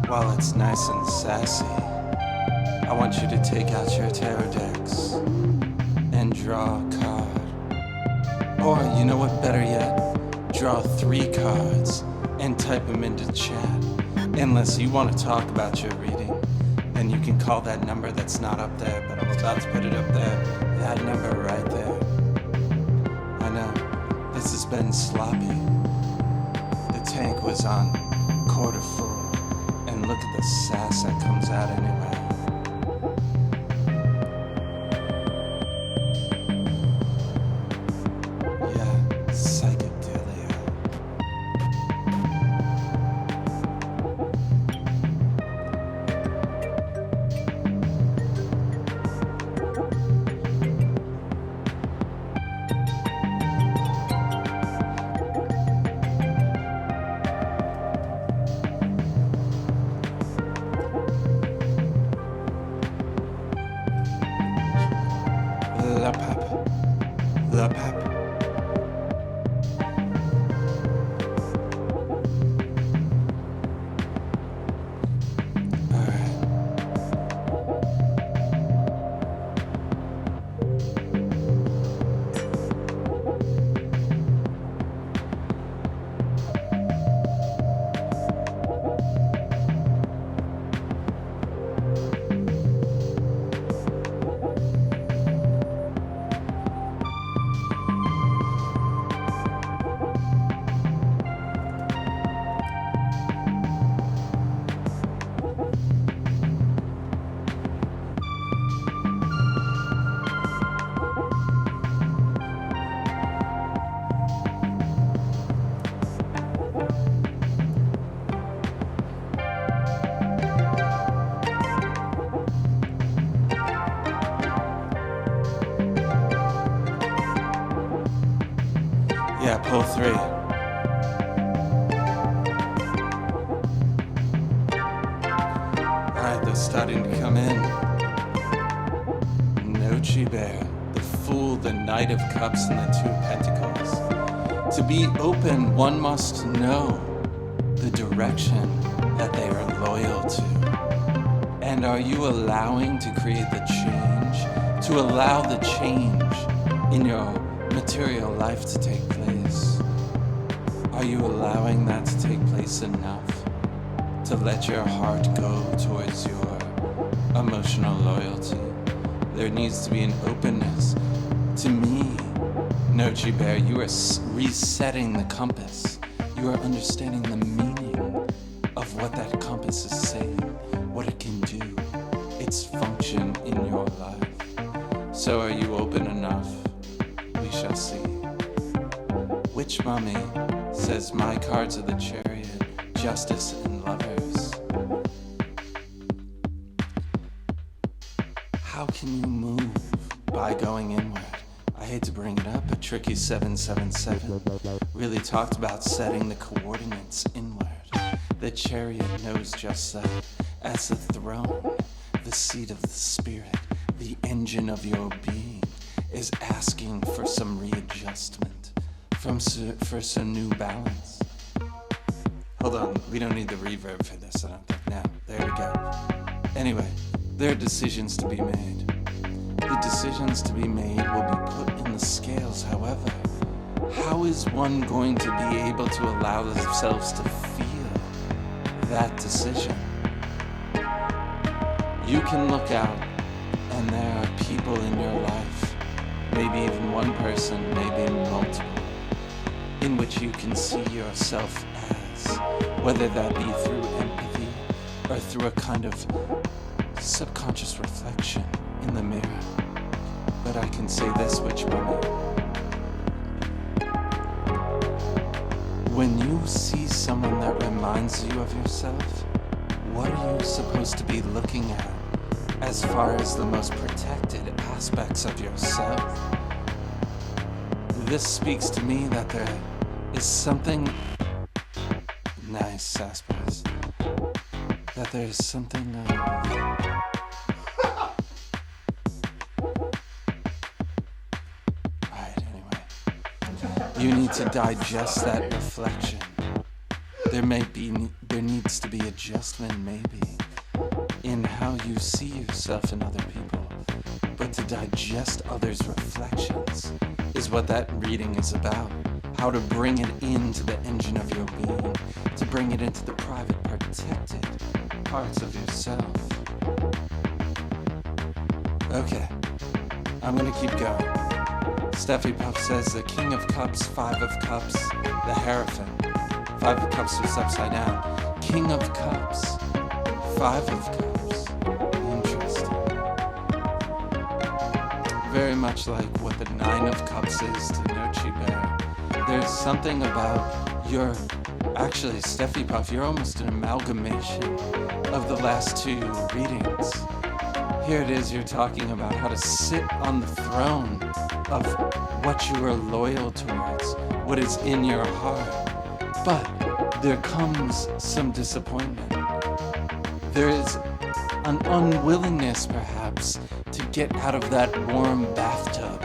While it's nice and sassy, I want you to take out your tarot decks and draw a card. Or, you know what, better yet, draw 3 cards and type them into chat. Unless you want to talk about your reading, then you can call that number that's not up there, but I'm about to put it up there. That number right there. I know, this has been sloppy. The tank was on quarter full. And look at the sass that comes out anyway. Yeah, psychedelia. Yeah, pull 3. Alright, they're starting to come in. Nochi Bear, the Fool, the Knight of Cups, and the 2 Pentacles. To be open, one must know the direction that they are loyal to. And are you allowing to create the change, to allow the change in your material life to take place? Are you allowing that to take place enough to let your heart go towards your emotional loyalty? There needs to be an openness. To me, Nochi Bear, you are resetting the compass. You are understanding the meaning of what that compass is saying, what it can do, its function in your life. So are you open enough? We shall see. Witch Mummy says my cards are the Chariot, Justice, and Lovers. How can you move by going inward? I hate to bring it up, but Tricky 777 really talked about setting the coordinates inward. The Chariot knows just that. As the throne, the seat of the spirit, the engine of your being is asking for some readjustment, for some new balance. Hold on, we don't need the reverb for this, I don't think. Now, there we go. Anyway, there are decisions to be made. The decisions to be made will be put in the scales. However, how is one going to be able to allow themselves to feel that decision? You can look out and there are people in your life, maybe even one person, maybe multiple, in which you can see yourself as, whether that be through empathy or through a kind of subconscious reflection in the mirror. But I can say this, Witch Mummy. When you see someone that reminds you of yourself, what are you supposed to be looking at as far as the most protected aspects of yourself? This speaks to me that there is something nice, Sass Boys. That there is something you need to digest that reflection. There needs to be adjustment maybe in how you see yourself in other people. But to digest others' reflections is what that reading is about. How to bring it into the engine of your being, to bring it into the private, protected parts of yourself. Okay, I'm gonna keep going. Steffi Puff says the King of Cups, 5 of Cups, the Hierophant. 5 of Cups is upside down. King of Cups, 5 of Cups. Interesting. Very much like what the 9 of Cups is to Nochi Bear. There's something about actually, Steffi Puff, you're almost an amalgamation of the last 2 readings. Here it is, you're talking about how to sit on the throne of what you are loyal towards, what is in your heart. But there comes some disappointment. There is an unwillingness, perhaps, to get out of that warm bathtub,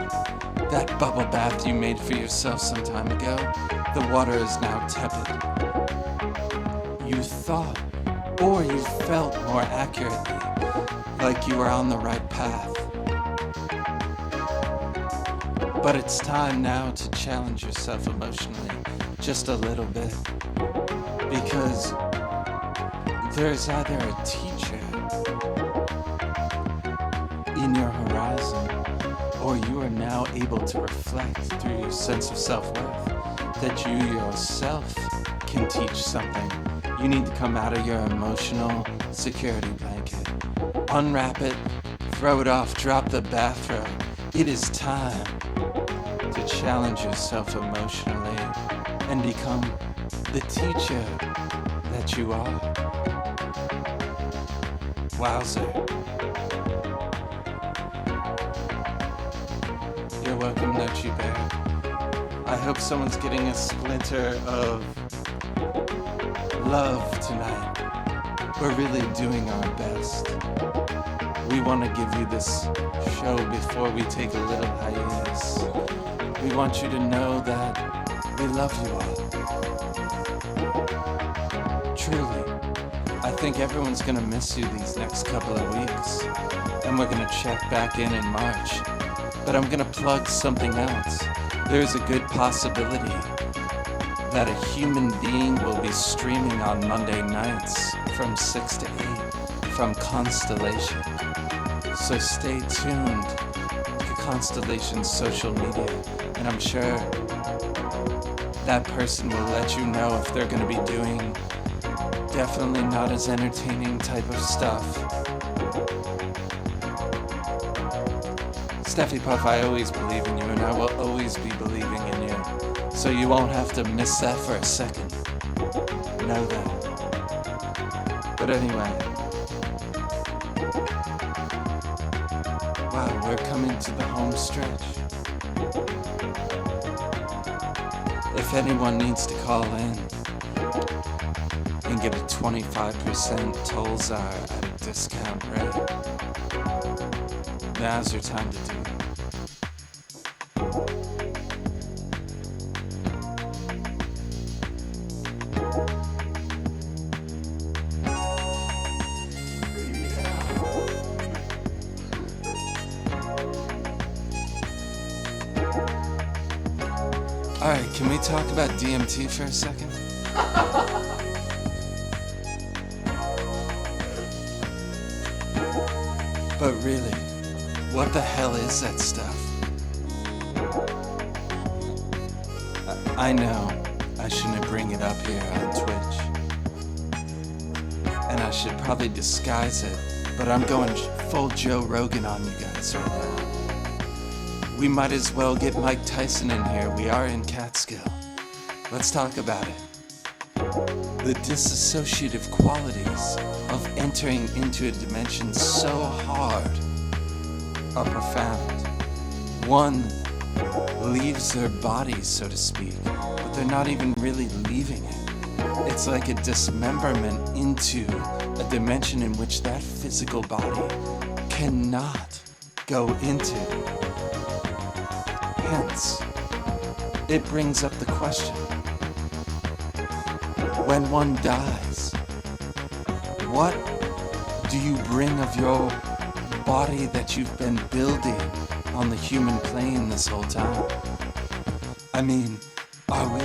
that bubble bath you made for yourself some time ago. The water is now tepid. You thought, or you felt more accurately, like you were on the right path. But it's time now to challenge yourself emotionally just a little bit. Because there's either a teacher in your horizon, or you are now able to reflect through your sense of self-worth that you yourself can teach something. You need to come out of your emotional security blanket. Unwrap it, throw it off, drop the bathrobe. It is time to challenge yourself emotionally and become the teacher that you are. Wowzer. You're welcome, Nochi Bear. I hope someone's getting a splinter of love tonight. We're really doing our best. We want to give you this show before we take a little hiatus. We want you to know that we love you all. Truly. I think everyone's gonna miss you these next couple of weeks. And we're gonna check back in March. But I'm gonna plug something else. There's a good possibility that a human being will be streaming on Monday nights from 6 to 8 from Constellation. So stay tuned to Constellation's social media, and I'm sure that person will let you know if they're going to be doing definitely not as entertaining type of stuff. Steffi Puff, I always believe in you, and I will always be believing in you. So you won't have to miss that for a second. Know that. But anyway. Wow, we're coming to the home stretch. If anyone needs to call in and get a 25% Tollzar at a discount rate, now's your time to do it. Alright, can we talk about DMT for a second? But really, what the hell is that stuff? I know I shouldn't bring it up here on Twitch. And I should probably disguise it, but I'm going full Joe Rogan on you guys right now. We might as well get Mike Tyson in here. We are in Catskill. Let's talk about it. The dissociative qualities of entering into a dimension so hard are profound. One leaves their body, so to speak, but they're not even really leaving it. It's like a dismemberment into a dimension in which that physical body cannot go into. Hence, it brings up the question, when one dies, what do you bring of your body that you've been building on the human plane this whole time? I mean, are we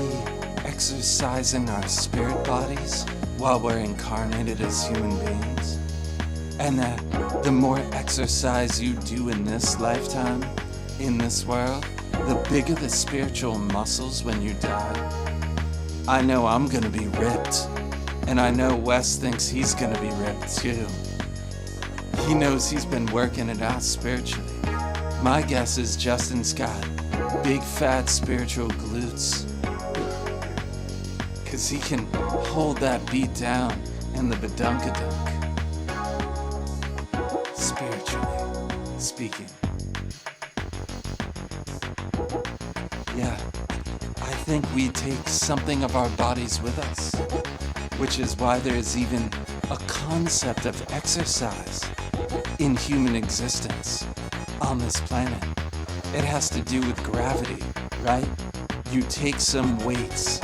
exercising our spirit bodies while we're incarnated as human beings? And that the more exercise you do in this lifetime, in this world, the bigger the spiritual muscles when you die. I know I'm gonna be ripped, and I know Wes thinks he's gonna be ripped too. He knows he's been working it out spiritually. My guess is Justin's got big fat spiritual glutes, cause he can hold that beat down in the badunkadunk. Spiritually speaking. Yeah, I think we take something of our bodies with us, which is why there's even a concept of exercise in human existence on this planet. It has to do with gravity, right? You take some weights.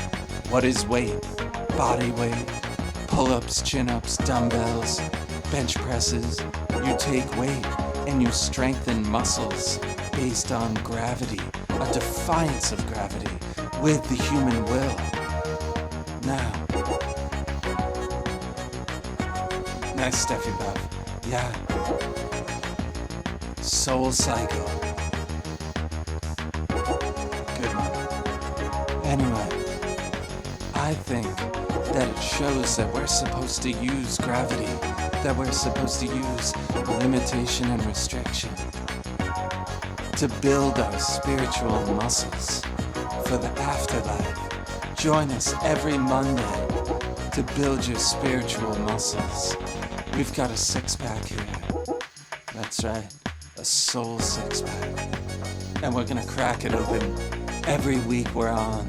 What is weight? Body weight, pull-ups, chin-ups, dumbbells, bench presses. You take weight and you strengthen muscles based on gravity, a defiance of gravity with the human will. Now, nice Steffi Buff. Yeah. Soul Cycle. Good one. Anyway, I think that it shows that we're supposed to use gravity, that we're supposed to use limitation and restriction to build our spiritual muscles for the afterlife. Join us every Monday to build your spiritual muscles. We've got a six-pack here. That's right, a soul six-pack. And we're gonna crack it open every week we're on.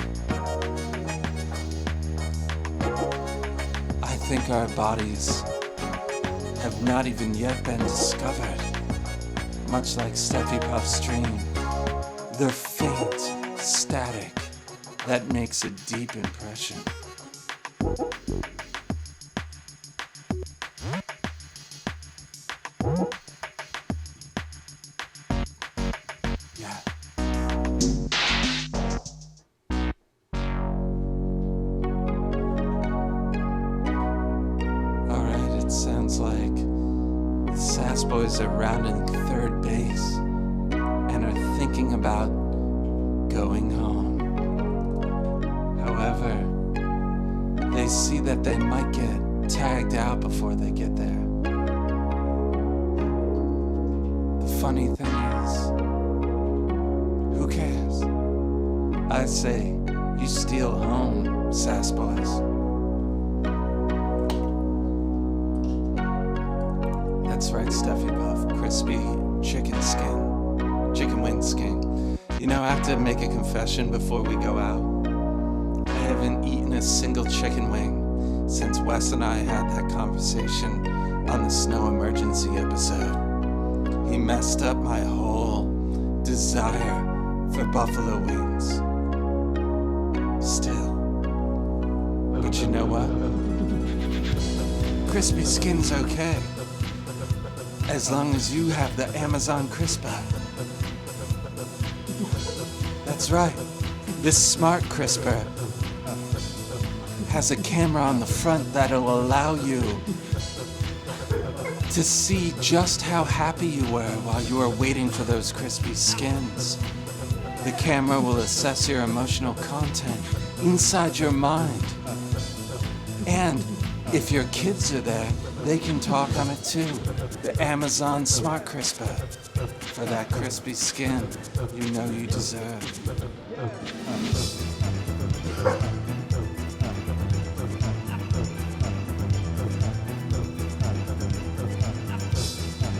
I think our bodies have not even yet been discovered. Much like Steffi Puff's dream, they're faint, static, that makes a deep impression. Yeah. Alright, it sounds like the Sass Boys are rounding third base and are thinking about going home. However, they see that they might get tagged out before they get there. The funny thing is, who cares? I say, you steal home, Sass Boys. That's right, Stuffy Buff. Crispy chicken skin. Chicken wing skin. You know, I have to make a confession before we go out. I haven't eaten a single chicken wing since Wes and I had that conversation on the snow emergency episode. He messed up my whole desire for buffalo wings. Still. But you know what? Crispy skin's okay. As long as you have the Amazon Crisper. That's right. This smart crisper has a camera on the front that'll allow you to see just how happy you were while you were waiting for those crispy skins. The camera will assess your emotional content inside your mind. And if your kids are there, they can talk on it too. The Amazon Smart Crisper. For that crispy skin you know you deserve.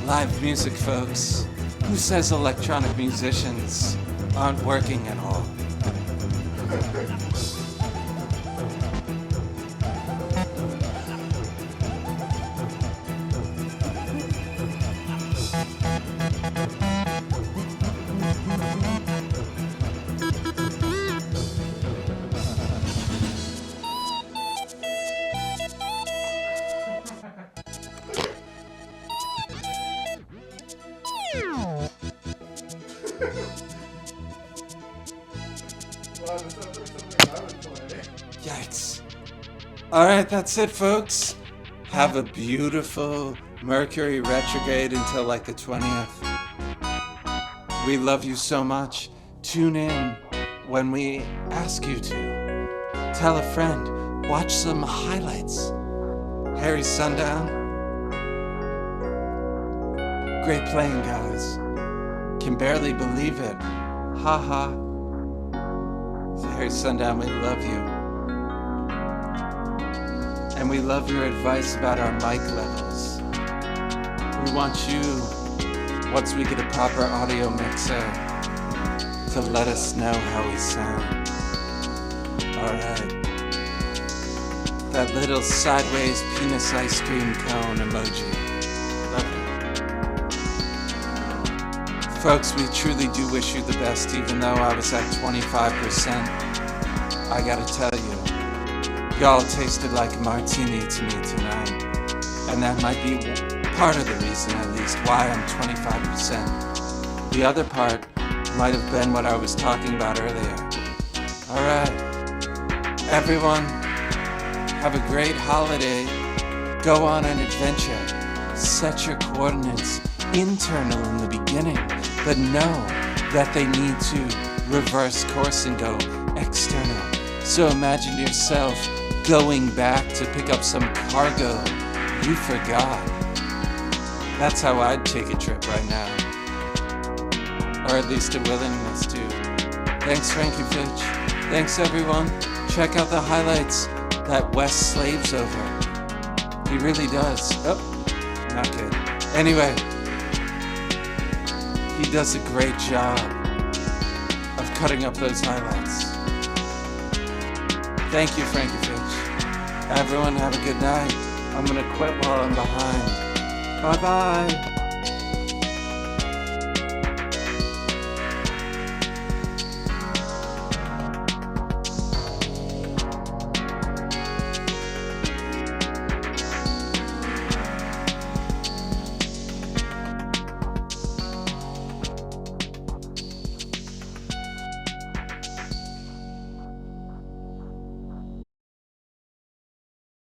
Live music, folks. Who says electronic musicians aren't working at all? Yikes. Alright, that's it, folks. Have a beautiful Mercury retrograde until like the 20th. We love you so much. Tune in when we ask you to. Tell a friend. Watch some highlights. Harry Sundown. Great playing, guys. Can barely believe it. Ha ha. Harry Sundown, we love you. And we love your advice about our mic levels. We want you, once we get a proper audio mixer, to let us know how we sound. Alright. That little sideways penis ice cream cone emoji. Love it. Folks, we truly do wish you the best, even though I was at 25%. I gotta tell you, y'all tasted like a martini to me tonight. And that might be part of the reason, at least, why I'm 25%. The other part might have been what I was talking about earlier. Alright. Everyone, have a great holiday. Go on an adventure. Set your coordinates internal in the beginning, but know that they need to reverse course and go external. So imagine yourself going back to pick up some cargo you forgot. That's how I'd take a trip right now. Or at least a willingness to. Thanks, Frankie Fitch. Thanks, everyone. Check out the highlights that Wes slaves over. He really does. Oh, not good. Anyway, he does a great job of cutting up those highlights. Thank you, Frankie Fitch. Everyone have a good night. I'm gonna quit while I'm behind. Bye-bye.